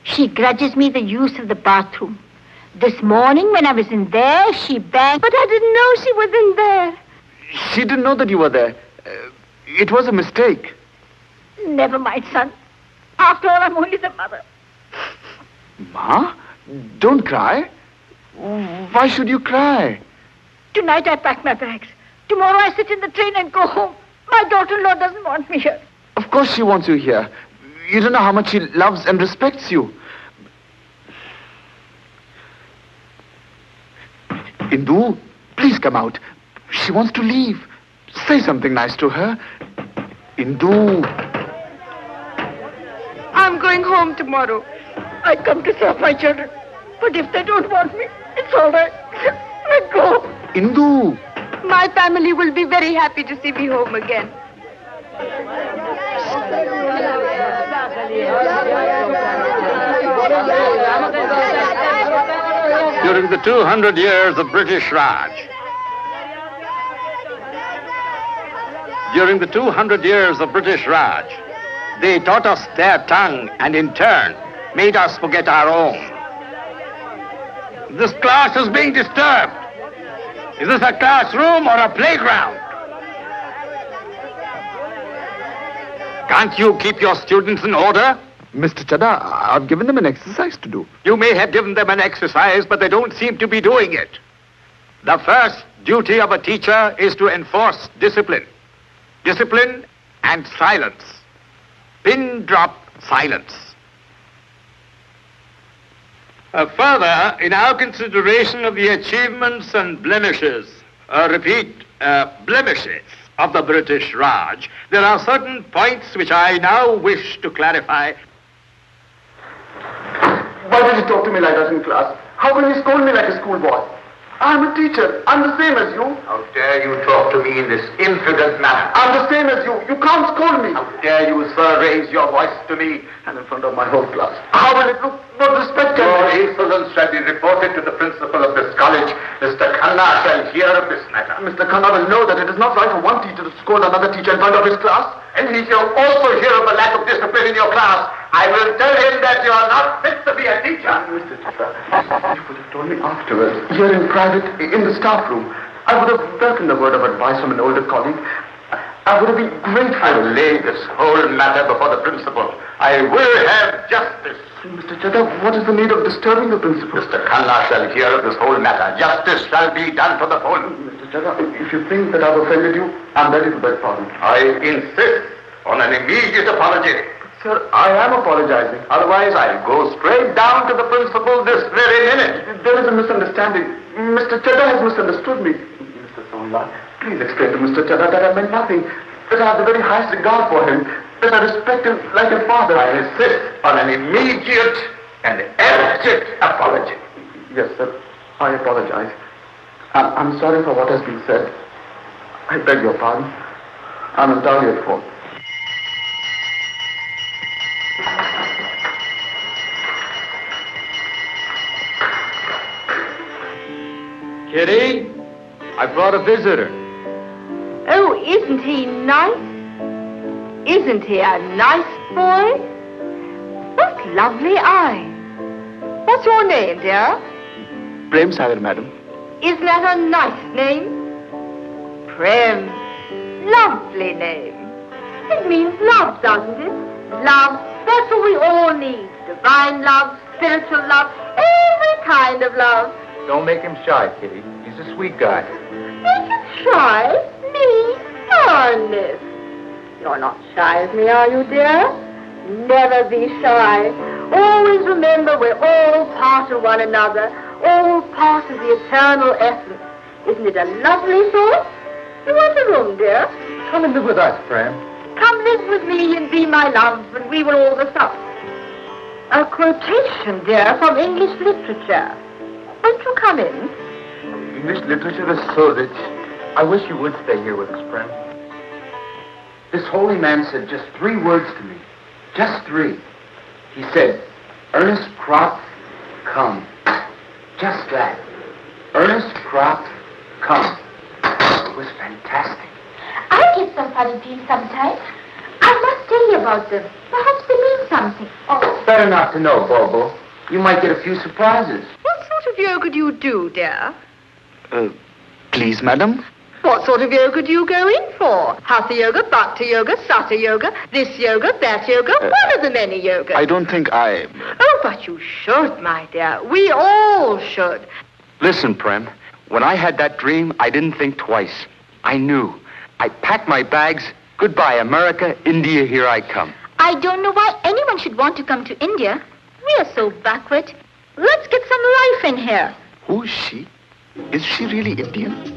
She grudges me the use of the bathroom. This morning when I was in there, she banged... But I didn't know she was in there. She didn't know that you were there. It was a mistake. Never mind, son. After all, I'm only the mother. Ma, don't cry. Why should you cry? Tonight I pack my bags. Tomorrow I sit in the train and go home. My daughter-in-law doesn't want me here. Of course she wants you here. You don't know how much she loves and respects you. Indu, please come out. She wants to leave. Say something nice to her. Indu. I'm going home tomorrow. I come to serve my children. But if they don't want me, it's all right. Let go. Indu. My family will be very happy to see me home again. During the 200 years of British Raj, they taught us their tongue and in turn made us forget our own. This class is being disturbed. Is this a classroom or a playground? Can't you keep your students in order? Mr. Chadda, I've given them an exercise to do. You may have given them an exercise, but they don't seem to be doing it. The first duty of a teacher is to enforce discipline. Discipline and silence. Pin drop silence. Further, in our consideration of the achievements and blemishes, blemishes of the British Raj, there are certain points which I now wish to clarify. Why did you talk to me like that in class? How can you scold me like a schoolboy? I'm a teacher. I'm the same as you. How dare you talk to me in this impudent manner? I'm the same as you. You can't scold me. How dare you, sir, raise your voice to me? And in front of my whole class. How will it look? What respect can Your I? insolence shall be reported to the principal of this college. Mr. Khanna shall hear of this matter. Mr. Khanna will know that it is not right for one teacher to scold another teacher in front of his class. And he shall also hear of the lack of discipline in your class. I will tell him that you are not fit to be a teacher. Mr. Chandra, you could have told me afterwards, here in private, in the staff room. I would have welcomed a word of advice from an older colleague. I would have been grateful. I will lay this whole matter before the principal. I will have justice. Mr. Chandra, what is the need of disturbing the principal? Mr. Khanna shall hear of this whole matter. Justice shall be done to the full. Mr. Chandra, if you think that I've offended you, I'm ready to beg pardon. I insist on an immediate apology. Sir, I am apologizing. Otherwise, I'll go straight down to the principal this very minute. There is a misunderstanding. Mr. Chandra has misunderstood me. Mr. Sonla, please explain to Mr. Chandra that I meant nothing. That I have the very highest regard for him. That I respect him like a father. I insist on an immediate and abject apology. Yes, sir. I apologize. I'm sorry for what has been said. I beg your pardon. I'm entirely at fault. Kitty, I brought a visitor. Oh, isn't he nice? Isn't he a nice boy? What lovely eyes. What's your name, dear? Prem Sagar, madam. Isn't that a nice name? Prem. Lovely name. It means love, doesn't it? Love. That's what we all need. Divine love, spiritual love, every kind of love. Don't make him shy, Kitty. He's a sweet guy. Make him shy? Me? Darnest. You're not shy as me, are you, dear? Never be shy. Always remember we're all part of one another, all part of the eternal essence. Isn't it a lovely thought? You want a room, dear? Come and live with us, Prem. Come live with me and be my love, and we will all the stuff. A quotation, dear, from English literature. Won't you come in? English literature is so rich. I wish you would stay here with us, Prem. This holy man said just 3 words to me. Just 3. He said, Ernest Crop, come. Just that. Ernest Crop, come. It was fantastic. I get some funny dreams sometimes. I must tell you about them. Perhaps they mean something. Oh, Better not to know, Bobo. You might get a few surprises. What sort of yoga do you do, dear? Please, madam? What sort of yoga do you go in for? Hatha yoga, bhakti yoga, satya yoga, this yoga, that yoga, one of the many yogas. I don't think I... Oh, but you should, my dear. We all should. Listen, Prem. When I had that dream, I didn't think twice. I knew. I packed my bags. Goodbye, America, India, here I come. I don't know why anyone should want to come to India. We are so backward. Let's get some life in here. Who is she? Is she really Indian?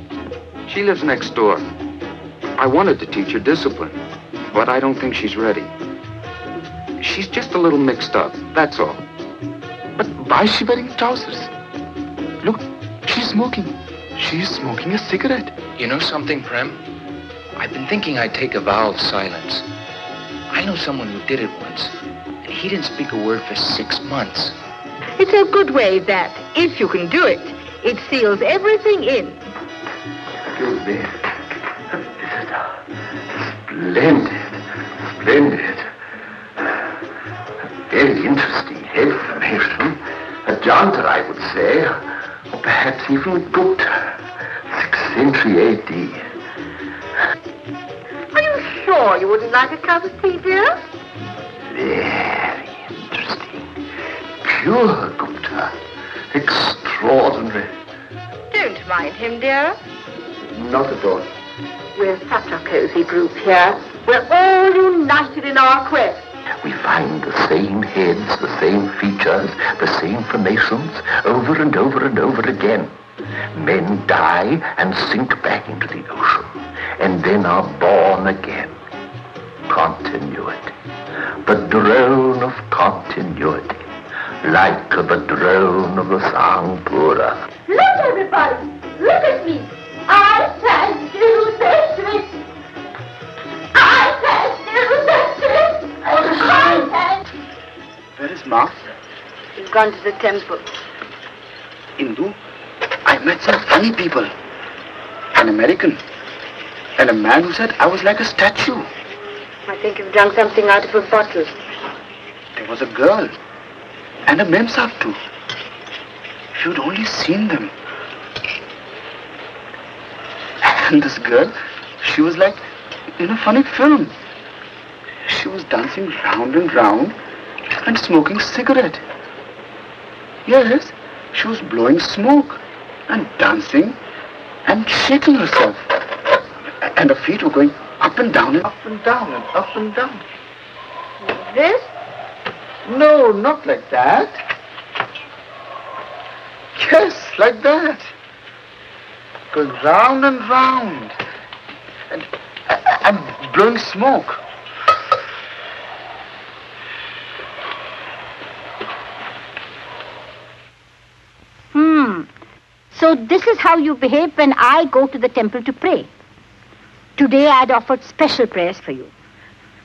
She lives next door. I wanted to teach her discipline, but I don't think she's ready. She's just a little mixed up, that's all. But why is she wearing trousers? Look, she's smoking. She's smoking a cigarette. You know something, Prem? I've been thinking I'd take a vow of silence. I know someone who did it once, and he didn't speak a word for 6 months. It's a good way that, if you can do it, it seals everything in. Excuse me. Splendid. Splendid. Very interesting information. A Chandra, I would say, or perhaps even Gupta. 6th century A.D. Are you sure you wouldn't like a cup of tea, dear? Very interesting. Pure Gupta. Extraordinary. Don't mind him, dear. Not at all. We're such a cozy group here. We're all united in our quest. We find the same heads, the same features, the same formations over and over and over again. Men die and sink back into the ocean, and then are born again. Continuity. The drone of continuity. Like the drone of the Sangpura. Look! Look, everybody. Look at me. I can do the trick. I can do the trick. I can. Where is Ma? He's gone to the temple. Indu, I met some funny people. An American. And a man who said I was like a statue. I think you've drunk something out of a bottle. There was a girl. And a memsahib too. If you'd only seen them. And this girl, she was like in a funny film. She was dancing round and round and smoking cigarette. Yes, she was blowing smoke and dancing and shaking herself. And her feet were going up and down and up and down and up and down. This? No, not like that. Yes, like that. Going round and round. And blowing smoke. So this is how you behave when I go to the temple to pray. Today I'd offered special prayers for you.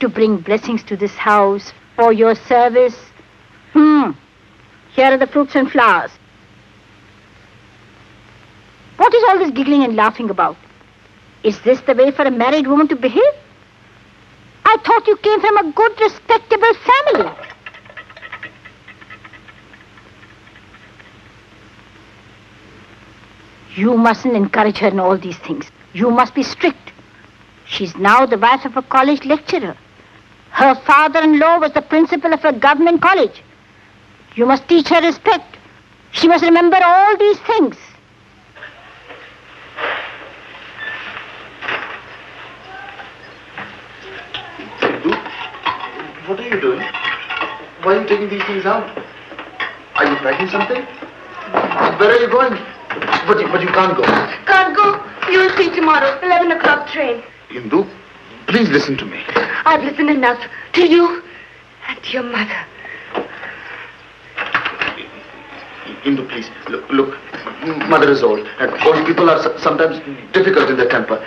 To bring blessings to this house, for your service. Here are the fruits and flowers. What is all this giggling and laughing about? Is this the way for a married woman to behave? I thought you came from a good, respectable family. You mustn't encourage her in all these things. You must be strict. She's now the wife of a college lecturer. Her father-in-law was the principal of a government college. You must teach her respect. She must remember all these things. What are you doing? Why are you taking these things out? Are you packing something? Where are you going? But you can't go. Can't go. You'll see tomorrow, 11 o'clock train. Indu, please listen to me. I've listened enough to you and to your mother. Indu, please, look, Mother is old, and old people are sometimes difficult in their temper.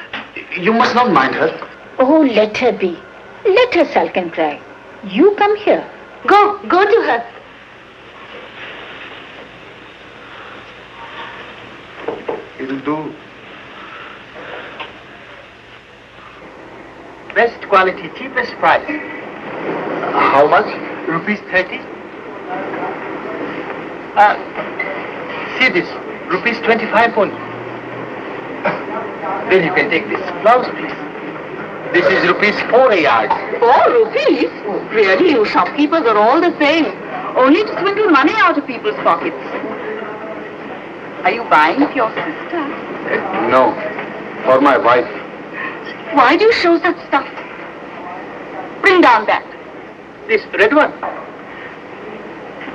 You must not mind her. Oh, let her be. Let her sulk and cry. You come here. Go to her. Indu. Best quality, cheapest price. How much? Rupees 30. See this, rupees 25 only. Then you can take this blouse, please. This is rupees 4 a yard. 4 rupees? Really, you shopkeepers are all the same. Only to swindle money out of people's pockets. Are you buying for your sister? No, for my wife. Why do you show such stuff? Bring down that. This red one.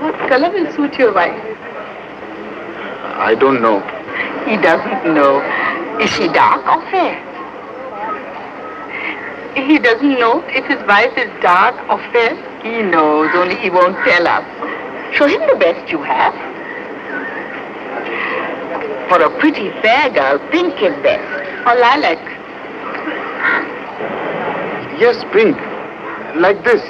What color will suit your wife? I don't know. He doesn't know. Is she dark or fair? He doesn't know if his wife is dark or fair. He knows, only he won't tell us. Show him the best you have. For a pretty fair girl, pink is best. Or lilac. Yes, pink. Like this.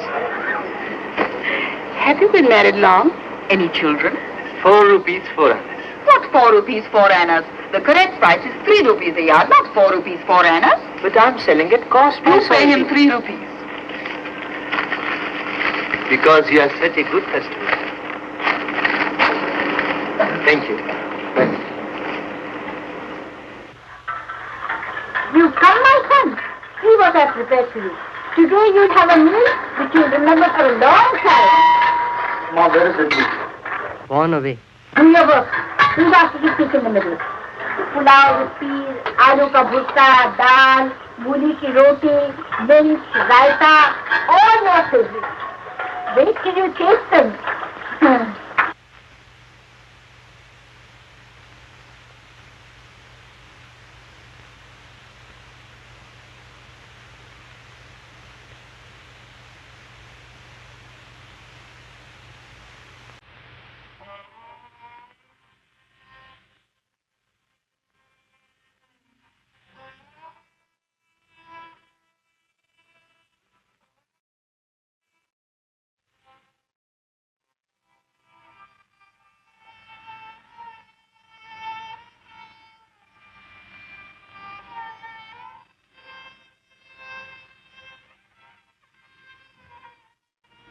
Have you been married long? Any children? 4 rupees 4 annas. What 4 rupees 4 annas? The correct price is 3 rupees a yard, not 4 rupees 4 annas. But I'm selling at cost. You pay him 3 rupees. Because you are such a good customer. Thank you. Thank you. You come, my son. See what I prepared for you. Today you'll have a meal which you'll remember for a long time. Mom, where is the meat? Gone away. Do your work. Who's asking you to sit in the middle? Pulao with peas, aloo ka bhutta, dal, mooli ki roti, milk, raita, all your favorites. Wait till you taste them.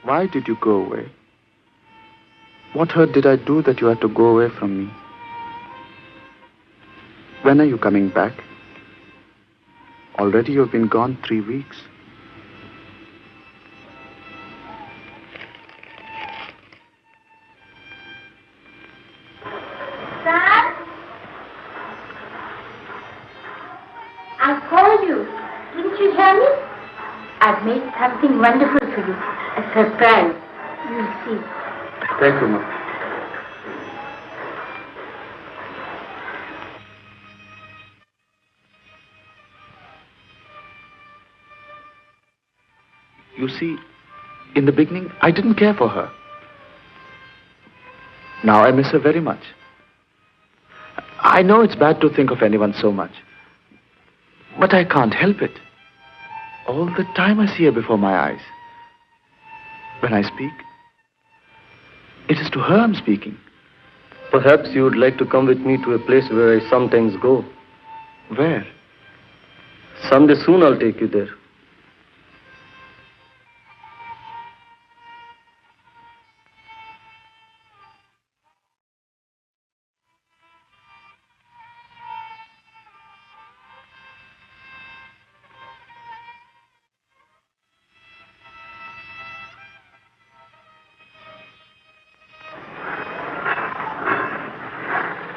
Why did you go away? What hurt did I do that you had to go away from me? When are you coming back? Already you've been gone 3 weeks. Dad? I called you. Didn't you hear me? I've made something wonderful for you. A surprise. You'll see. Thank you, Ma. You see, in the beginning, I didn't care for her. Now I miss her very much. I know it's bad to think of anyone so much, but I can't help it. All the time I see her before my eyes. When I speak, it is to her I'm speaking. Perhaps you would like to come with me to a place where I sometimes go. Where? Someday soon I'll take you there.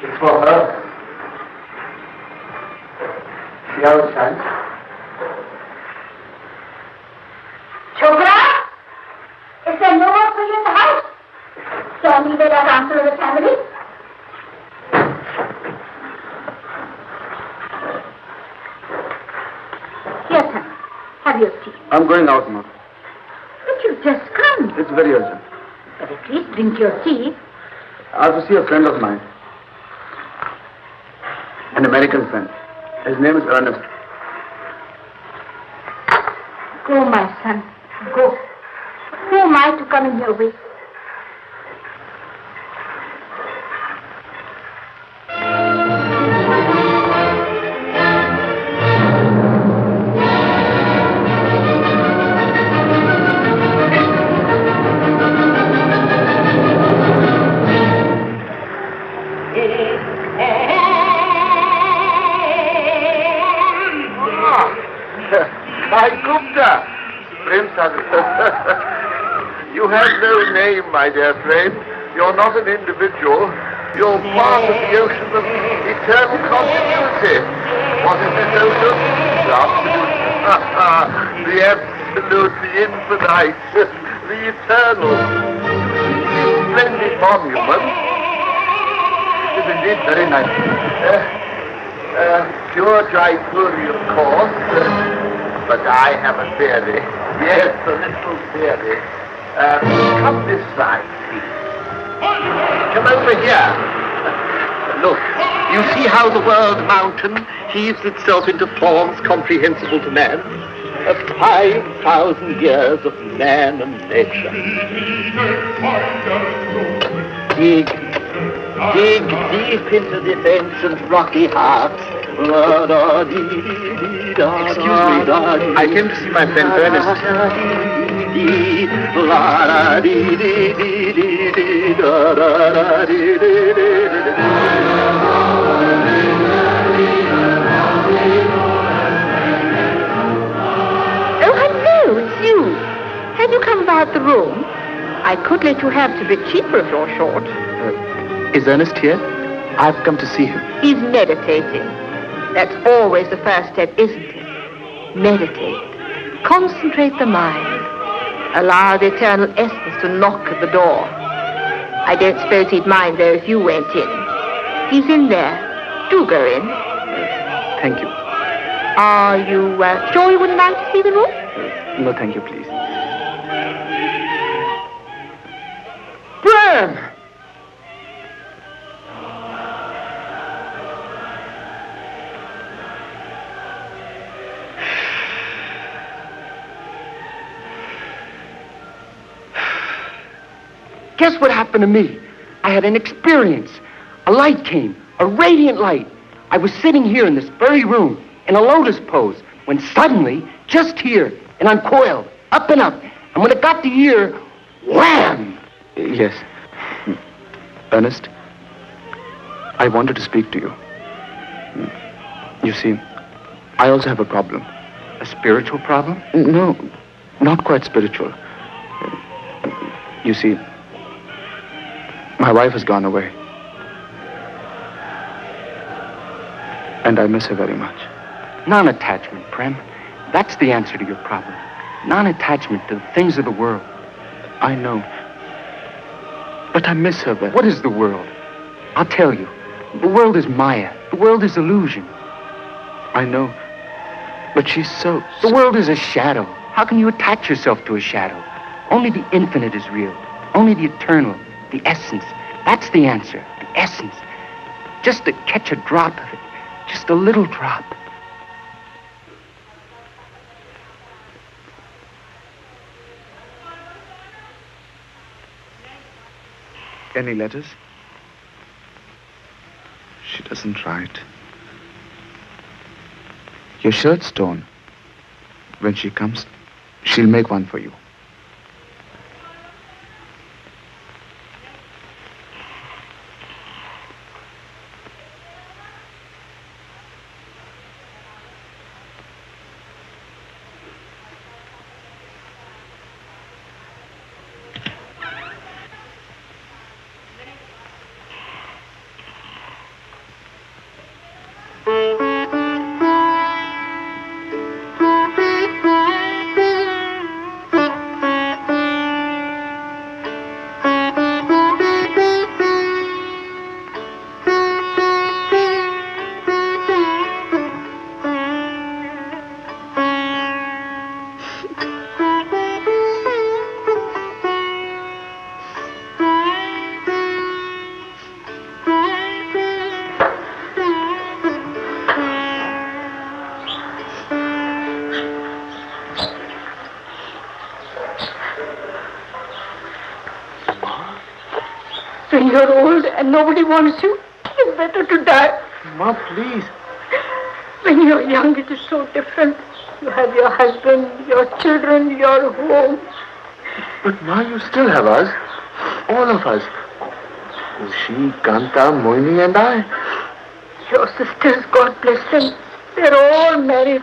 It's for her. See how it shines? Chokra? Is there no one for you in the house? Can we let us answer the family? Yes, sir. Have your tea. I'm going out now. But you've just come. It's very urgent. But at least drink your tea. I have to see a friend of mine. An American friend. His name is Ernest. Go, my son. Go. Who am I to come in your way? Prem Sagar. You have no name, my dear friend. You're not an individual. You're part of the ocean of eternal continuity. What is this ocean? The absolute. The absolute, the infinite, the eternal. Splendid monument. It is indeed very nice. Pure Jaipur, of course. But I have a theory. Yes, a little theory. Come this side, please. Come over here. Look, you see how the world mountain heaves itself into forms comprehensible to man? 5,000 years of man and nature. Dig deep into this ancient rocky heart. Excuse me, I came to see my friend Ernest. Oh, hello, it's you. Have you come about the room? I could let you have it a bit cheaper if you're short. Is Ernest here? I've come to see him. He's meditating. That's always the first step, isn't it? Meditate. Concentrate the mind. Allow the eternal essence to knock at the door. I don't suppose he'd mind, though, if you went in. He's in there. Do go in. Thank you. Are you sure you wouldn't like to see the room? No, thank you, please. Prem! Guess what happened to me? I had an experience. A light came, a radiant light. I was sitting here in this very room, in a lotus pose, when suddenly, just here, it uncoiled, up and up. And when it got to here, Wham! Yes. Ernest, I wanted to speak to you. You see, I also have a problem. A spiritual problem? No, not quite spiritual. You see, my wife has gone away. And I miss her very much. Non-attachment, Prem. That's the answer to your problem. Non-attachment to the things of the world. I know. But I miss her very. What is the world? I'll tell you. The world is Maya. The world is illusion. I know. But she's so... The world is a shadow. How can you attach yourself to a shadow? Only the infinite is real. Only the eternal, the essence. That's the answer. The essence. Just to catch a drop of it. Just a little drop. Any letters? She doesn't write. Your shirt's torn. When she comes, she'll make one for you. When you're old and nobody wants you, it's better to die. Ma, please. When you're young, it is so different. You have your husband, your children, your home. But Ma, you still have us. All of us. She, Kanta, Moini and I. Your sisters, God bless them. They're all married.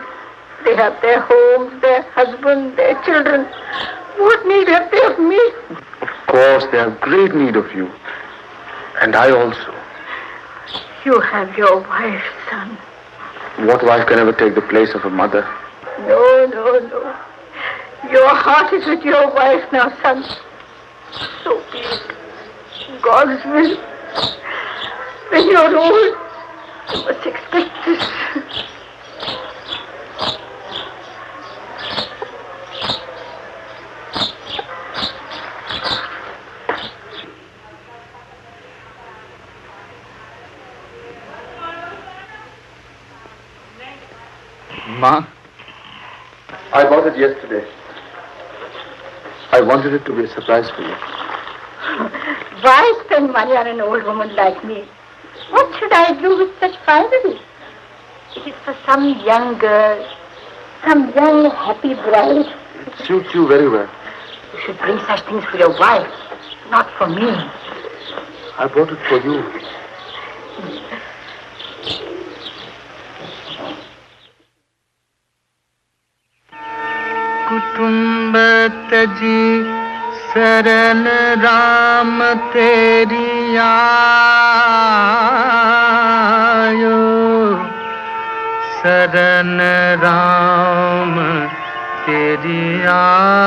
They have their homes, their husband, their children. What need have they of me? Of course, they have great need of you. And I also. You have your wife, son. What wife can ever take the place of a mother? No, no, no. Your heart is with your wife now, son. So be it. God's will. When you're old, you must expect this. Ma, I bought it yesterday. I wanted it to be a surprise for you. Why spend money on an old woman like me? What should I do with such finery? It is for some young girl, some young happy bride. It suits you very well. You should bring such things for your wife, not for me. I bought it for you. कुटुंब तजी शरण राम तेरी आयो शरण राम तेरी आयो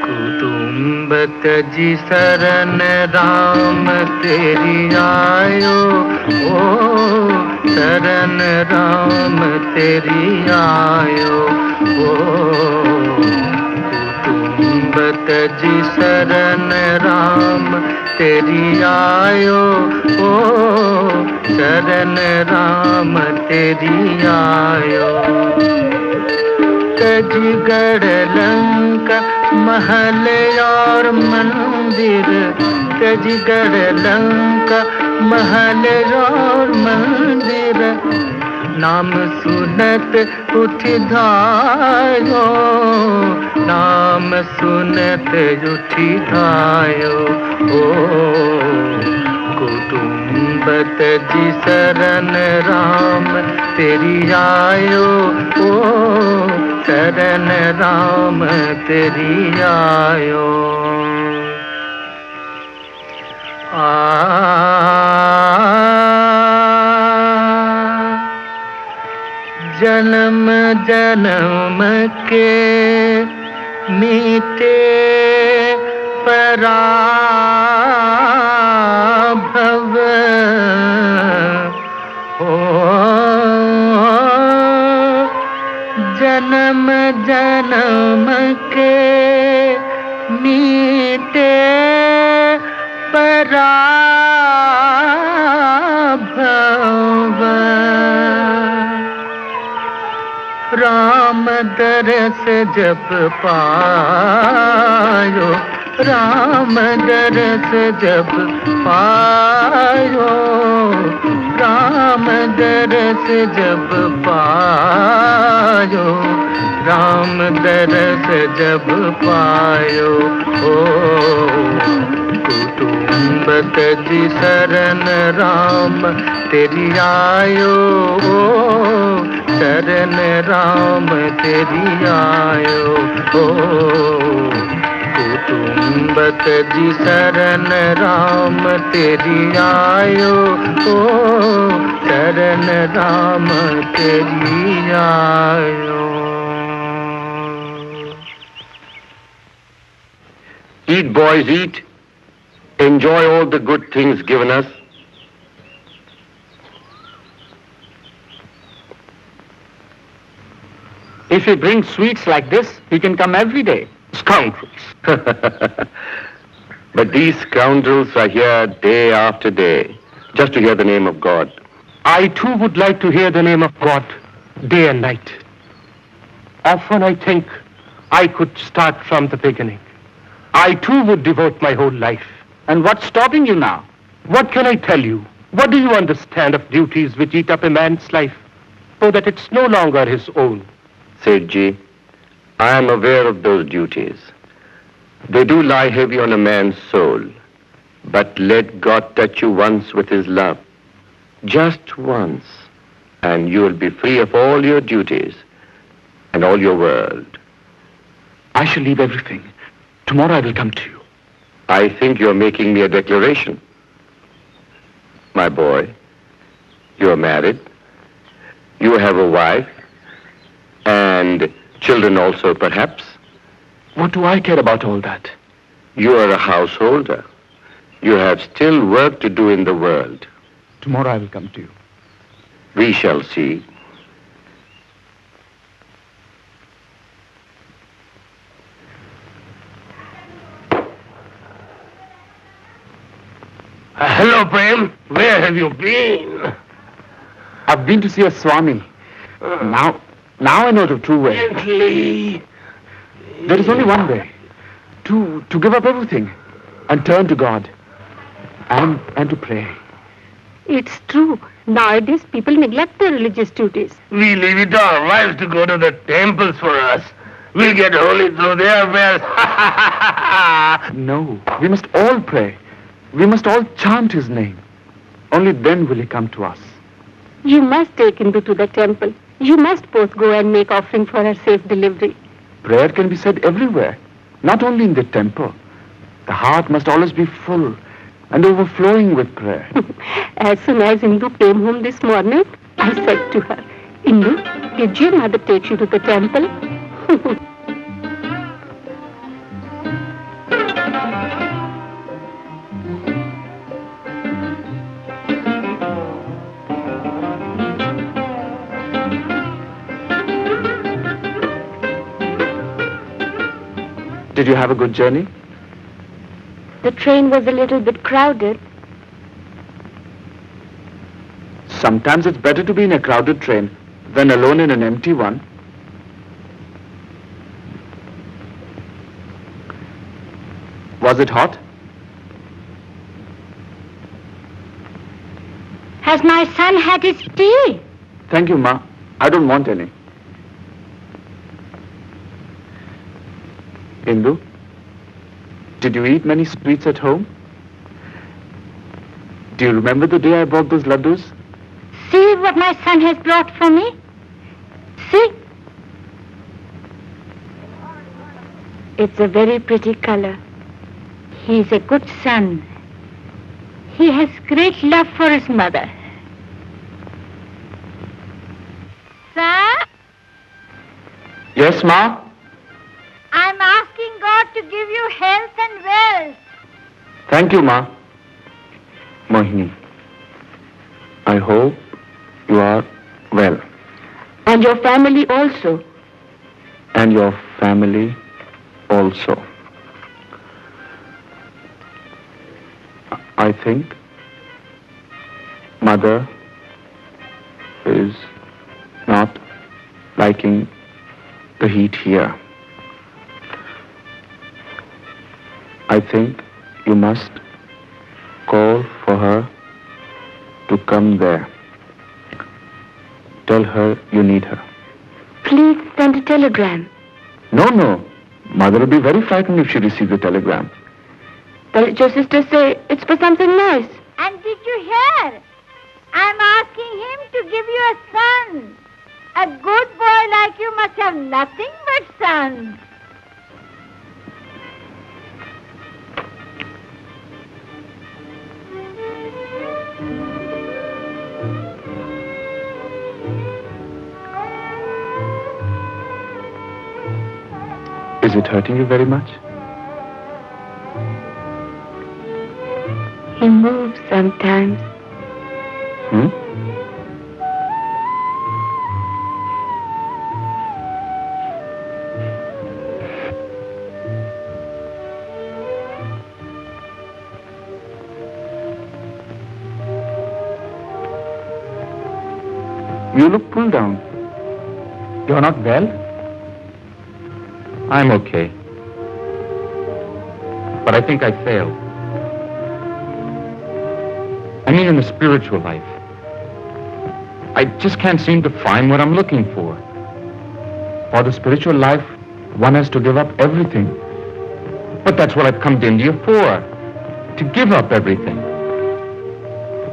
कुटुंब तजी शरण राम तेरी आयो ओ शरण राम तेरी आयो ओ कुटुंब तजी शरण राम तेरी आयो ओ शरण राम तेरी आयो तजगढ़ लंका महल और मंदिर तजगढ़ लंका महल और मंदिर नाम सुनत उठ धायो, नाम सुनत उठ धायो। ओ कुटुंब तजी शरण राम तेरी आयो, ओ शरण राम तेरी आयो। जन्म जन्म के मीटे पराभव, हो जन्म जन्म के मीटे पराभव। राम दरस जब पायो, राम दरस जब पायो, राम दरस जब पायो, राम दरस जब पायो। ओ कुटुंब तजी शरण राम तेरी आयो, ओ शरण राम तेरी आयो। ओ कुटुंब तजी शरण राम तेरी आयो, ओ शरण राम तेरी आयो। Eat, boys, eat. Enjoy all the good things given us. If he brings sweets like this, he can come every day. Scoundrels. But these scoundrels are here day after day, just to hear the name of God. I too would like to hear the name of God day and night. Often I think I could start from the beginning. I too would devote my whole life. And what's stopping you now? What can I tell you? What do you understand of duties which eat up a man's life so that it's no longer his own? Sethji, I am aware of those duties. They do lie heavy on a man's soul. But let God touch you once with his love. Just once. And you will be free of all your duties and all your world. I shall leave everything. Tomorrow I will come to you. I think you're making me a declaration. My boy, you're married. You have a wife. And children also, perhaps. What do I care about all that? You are a householder. You have still work to do in the world. Tomorrow I will come to you. We shall see. Hello, Prem. Where have you been? I've been to see a Swami. Now I know the true way. Gently. There is only one way. To give up everything and turn to God. And to pray. It's true. Nowadays, people neglect their religious duties. We leave it to our wives to go to the temples for us. We'll get holy through their bells. No, we must all pray. We must all chant his name. Only then will he come to us. You must take Indu to the temple. You must both go and make offering for her safe delivery. Prayer can be said everywhere, not only in the temple. The heart must always be full and overflowing with prayer. As soon as Indu came home this morning, I said to her, Indu, did your mother take you to the temple? Did you have a good journey? The train was a little bit crowded. Sometimes it's better to be in a crowded train than alone in an empty one. Was it hot? Has my son had his tea? Thank you, Ma. I don't want any. Indu, did you eat many sweets at home? Do you remember the day I bought those laddus? See what my son has brought for me. See? It's a very pretty color. He's a good son. He has great love for his mother. Sir? Yes, Ma? I'm asking God to give you health and wealth. Thank you, Ma. Mohini, I hope you are well. And your family also. And your family also. I think Mother is not liking the heat here. I think you must call for her to come there. Tell her you need her. Please send a telegram. No. Mother will be very frightened if she receives a telegram. But your sister say it's for something nice. And did you hear? I'm asking him to give you a son. A good boy like you must have nothing but sons. Is it hurting you very much? He moves sometimes. You look pulled down. You're not well? I'm okay. But I think I failed. I mean, in the spiritual life. I just can't seem to find what I'm looking for. For the spiritual life, one has to give up everything. But that's what I've come to India for. To give up everything.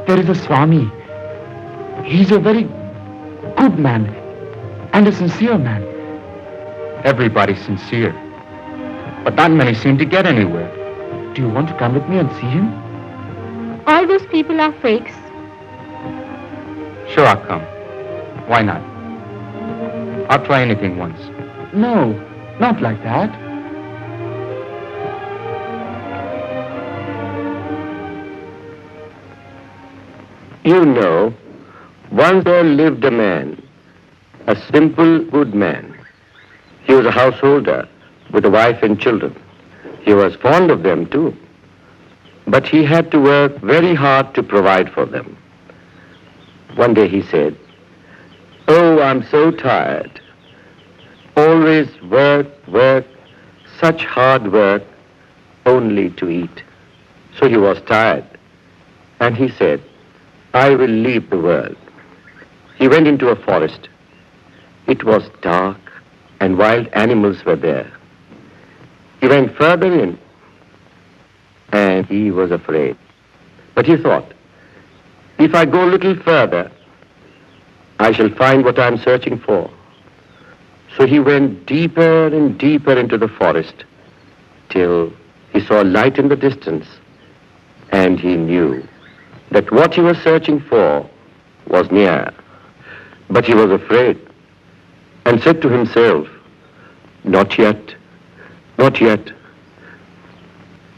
There is a Swami. He's a very good man and a sincere man. Everybody's sincere. But not many seem to get anywhere. Do you want to come with me and see him? All those people are fakes. Sure, I'll come. Why not? I'll try anything once. No, not like that. You know, once there lived a man, a simple, good man. He was a householder with a wife and children. He was fond of them too. But he had to work very hard to provide for them. One day he said, "Oh, I'm so tired. Always work, such hard work, only to eat." So he was tired. And he said, "I will leave the world." He went into a forest. It was dark and wild animals were there. He went further in and he was afraid. But he thought, if I go a little further, I shall find what I'm searching for. So he went deeper and deeper into the forest till he saw a light in the distance, and he knew that what he was searching for was near. But he was afraid and said to himself, "Not yet, not yet."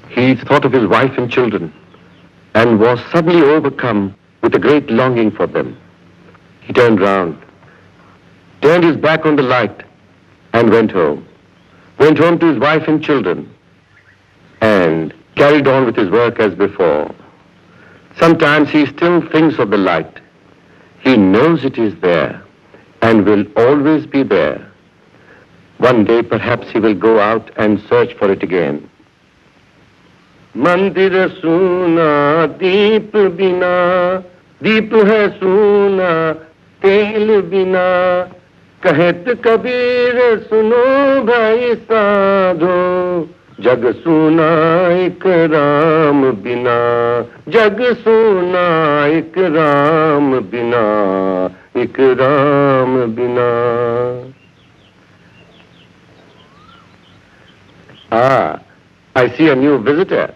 He thought of his wife and children and was suddenly overcome with a great longing for them. He turned round, turned his back on the light and went home. Went home to his wife and children and carried on with his work as before. Sometimes he still thinks of the light. He knows it is there and will always be there. One day perhaps he will go out and search for it again. मंदिर सूना दीप बिना, दीप है सूना तेल बिना। कहत कबीर सुनो भाई साधो, जग सुना एक राम बिना, जग सुना एक राम बिना, एक राम बिना। Ah, I see a new visitor.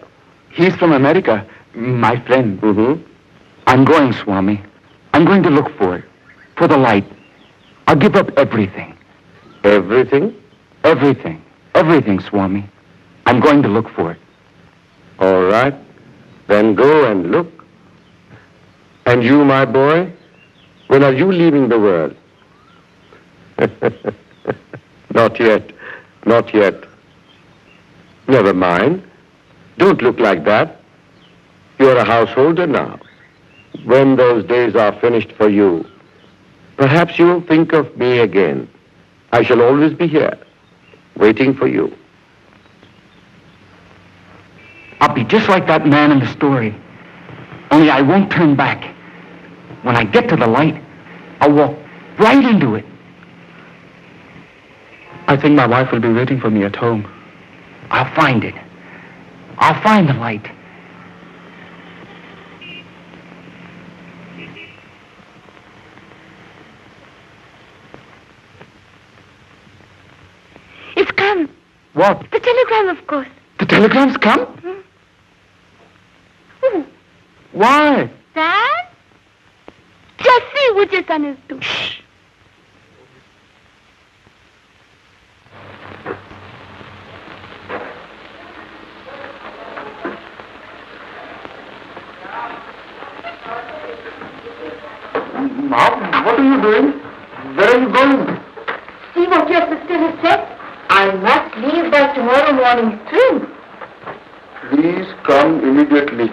He's from America, my friend. Mm-hmm. I'm going, Swami. I'm going to look for it, for the light. I'll give up everything. Everything? Everything. Everything, Swami. I'm going to look for it. All right. Then go and look. And you, my boy, when are you leaving the world? Not yet. Not yet. Never mind. Don't look like that. You're a householder now. When those days are finished for you, perhaps you'll think of me again. I shall always be here, waiting for you. I'll be just like that man in the story. Only I won't turn back. When I get to the light, I'll walk right into it. I think my wife will be waiting for me at home. I'll find it. I'll find the light. It's come. What? The telegram, of course. The telegram's come? Hmm. Why? Dad? Just see what your son is doing. Shh. Mom, what are you doing? Where are you going? See what your sister has said? I must leave by tomorrow morning's train. Please come immediately.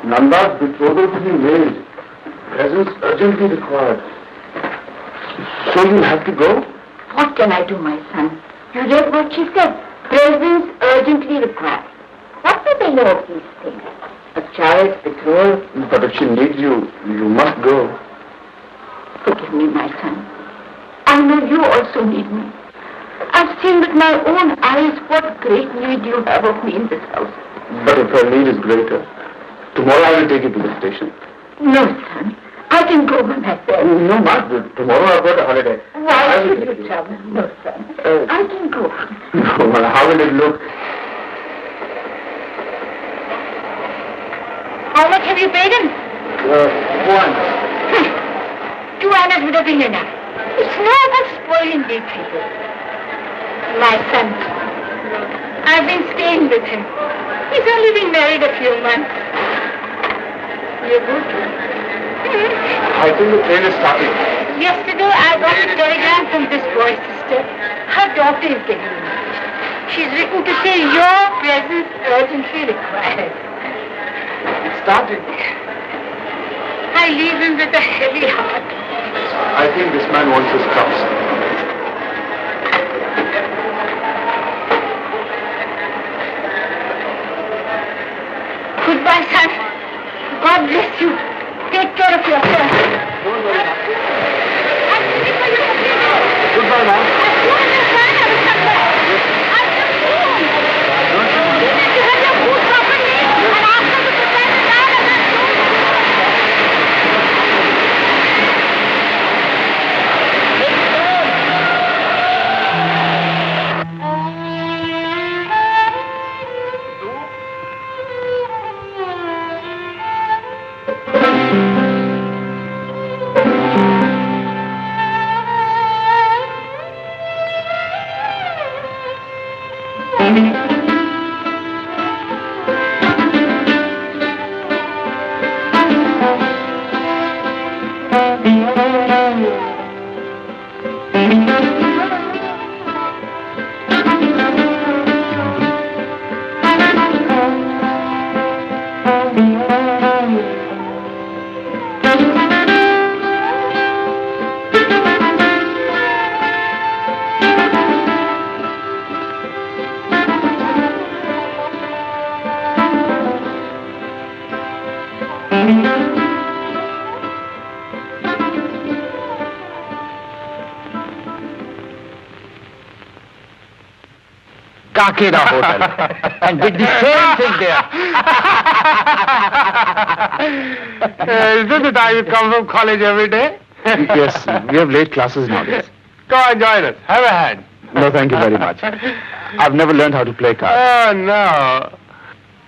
Nanda's betrothal to be made. Presence urgently required. So you'll have to go? What can I do, my son? You read what she said. Presence urgently required. What do they know of these things? A child's betrothal. But if she needs you, you must go. Forgive me, my son. I know you also need me. I've seen with my own eyes what great need you have of me in this house. But if her need is greater, tomorrow I will take you to the station. No, son. I can go by myself. No, not tomorrow I've got a holiday. Why should you travel? No, son. I can go. No, well, how will it look? How much have you paid him? 1. 2 annas would have been enough. It's no good spoiling these people. My son, I've been staying with him. He's only been married a few months. You're good. I think the train is starting. Yesterday I got a telegram from this boy's sister. Her daughter is getting married. She's written to say your presence urgently required. It's starting. I leave him with a heavy heart. I think this man wants his cups. Goodbye, son. God bless you. Take care of yourself. Don't worry. Goodbye, ma'am. Kakeda Hotel and did the same thing there. Isn't it I will come from college every day? Yes, we have late classes nowadays. Come and join us. Have a hand. No, thank you very much. I've never learned how to play cards. Oh, no.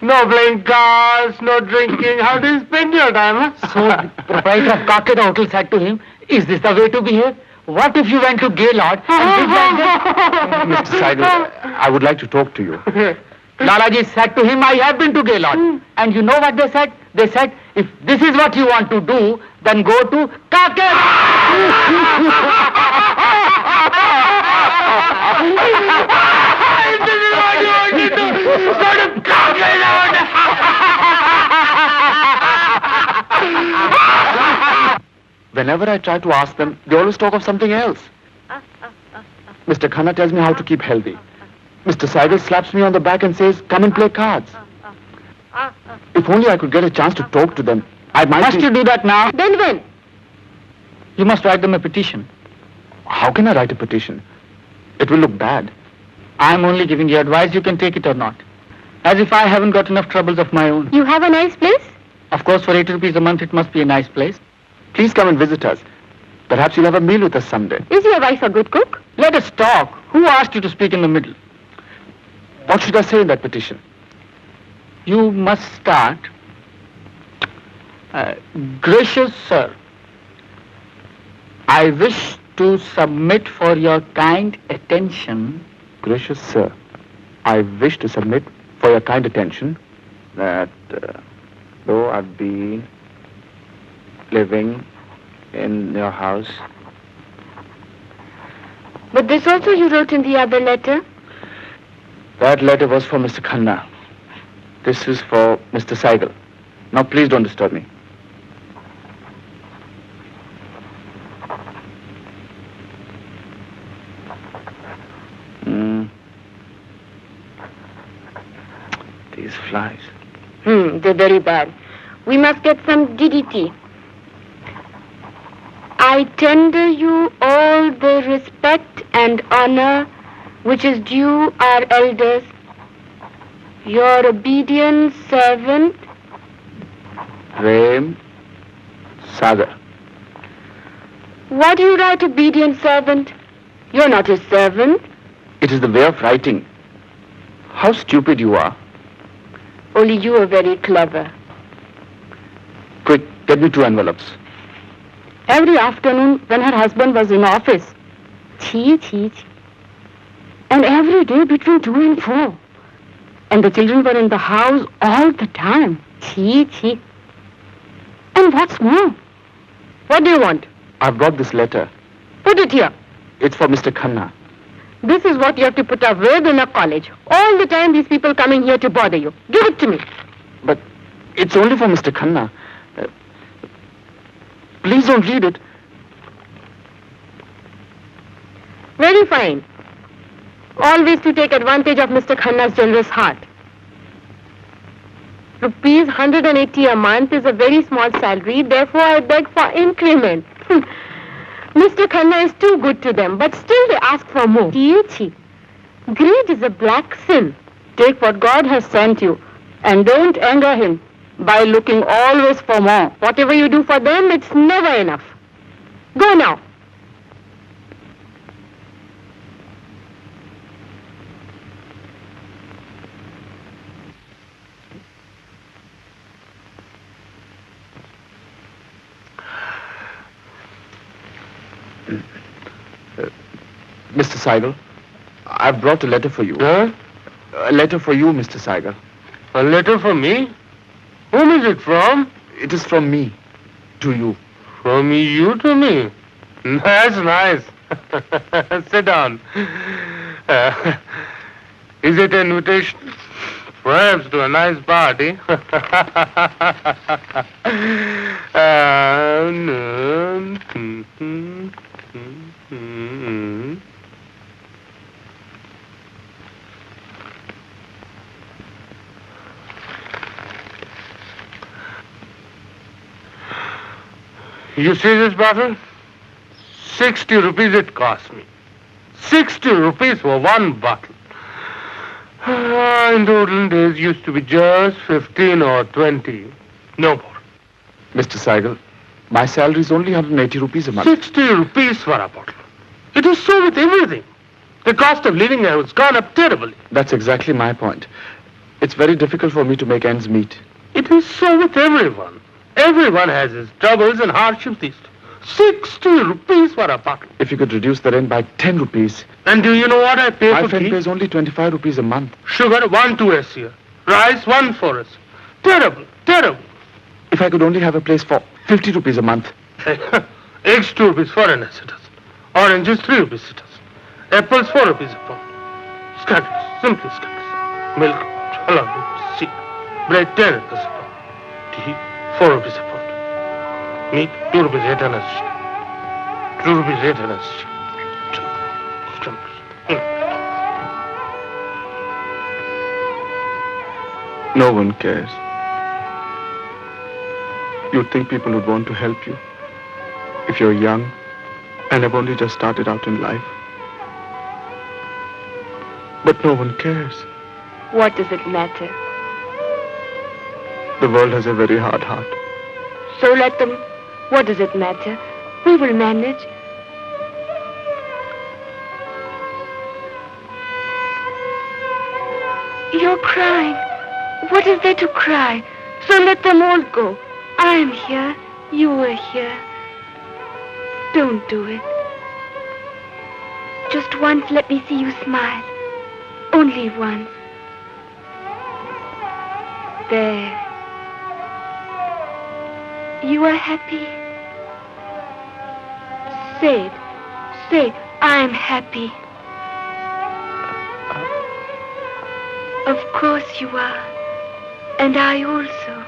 No playing cards, no drinking. How do you spend your time, huh? So the proprietor of Kakeda Hotel said to him, is this the way to behave? What if you went to Gaylord and did like that? Mr. Seidel, I would like to talk to you. Lalaji said to him, I have been to Gaylord. And you know what they said? They said, if this is what you want to do, then go to Kakeda. If this is what you want to do, go to Kakeda. Whenever I try to ask them, they always talk of something else. Mr. Khanna tells me how to keep healthy. Mr. Seidel slaps me on the back and says, come and play cards. If only I could get a chance to talk to them, I might... Must you do that now? Then when? You must write them a petition. How can I write a petition? It will look bad. I'm only giving you advice, you can take it or not. As if I haven't got enough troubles of my own. You have a nice place? Of course, for 80 rupees a month, it must be a nice place. Please come and visit us. Perhaps you'll have a meal with us someday. Is your wife a good cook? Let us talk. Who asked you to speak in the middle? What should I say in that petition? You must start. Gracious sir, I wish to submit for your kind attention. Gracious sir, I wish to submit for your kind attention that though I've been living in your house. But this also you wrote in the other letter? That letter was for Mr. Khanna. This is for Mr. Seidel. Now please don't disturb me. These flies. They're very bad. We must get some DDT. I tender you all the respect and honor which is due our elders. Your obedient servant, Prem Sagar. Why do you write obedient servant? You're not his servant. It is the way of writing. How stupid you are. Only you are very clever. Quick, get me 2 envelopes. Every afternoon when her husband was in office. Chee. And every day between 2 and 4. And the children were in the house all the time. Chee. And what's more? What do you want? I've got this letter. Put it here. It's for Mr. Khanna. This is what you have to put up with in a college. All the time these people coming here to bother you. Give it to me. But it's only for Mr. Khanna. Please don't read it. Very fine. Always to take advantage of Mr. Khanna's generous heart. Rupees 180 a month is a very small salary, therefore I beg for increment. Mr. Khanna is too good to them, but still they ask for more. Greed is a black sin. Take what God has sent you, and don't anger him by looking always for more. Whatever you do for them, it's never enough. Go now. Mr. Seidel, I've brought a letter for you. Huh? A letter for you, Mr. Seidel. A letter for me? Whom is it from? It is from me to you. From you to me? That's nice. Sit down. Is it an invitation? Perhaps to a nice party. You see this bottle? 60 rupees it cost me. 60 rupees for one bottle. In the olden days, used to be just 15 or 20. No more. Mr. Saigal, my salary is only 180 rupees a month. 60 rupees for a bottle. It is so with everything. The cost of living has gone up terribly. That's exactly my point. It's very difficult for me to make ends meet. It is so with everyone. Everyone has his troubles and hardships these days. 60 rupees for a bottle. If you could reduce the rent by 10 rupees. And do you know what I pay my for friend tea? pays only 25 rupees a month. Sugar, 1 2s here. Rice, 1 4s. Terrible, terrible. If I could only have a place for 50 rupees a month. Eggs 2 rupees, foreigner citizen. Oranges 3 rupees citizen. Apples 4 rupees a pound. Scandalous, simply scandalous. Milk, halal, seed. Bread 10 rupees a pound. Tea 4 rupees a pound. Meat 2 rupees 8 annas. 2 rupees 8 annas. No one cares. You'd think people would want to help you if you're young and have only just started out in life. But no one cares. What does it matter? The world has a very hard heart. So let them. What does it matter? We will manage. You're crying. What is there to cry? So let them all go. I am here. You are here. Don't do it. Just once let me see you smile. Only once. There. You are happy? Say it. Say, I'm happy. Of course you are. And I also.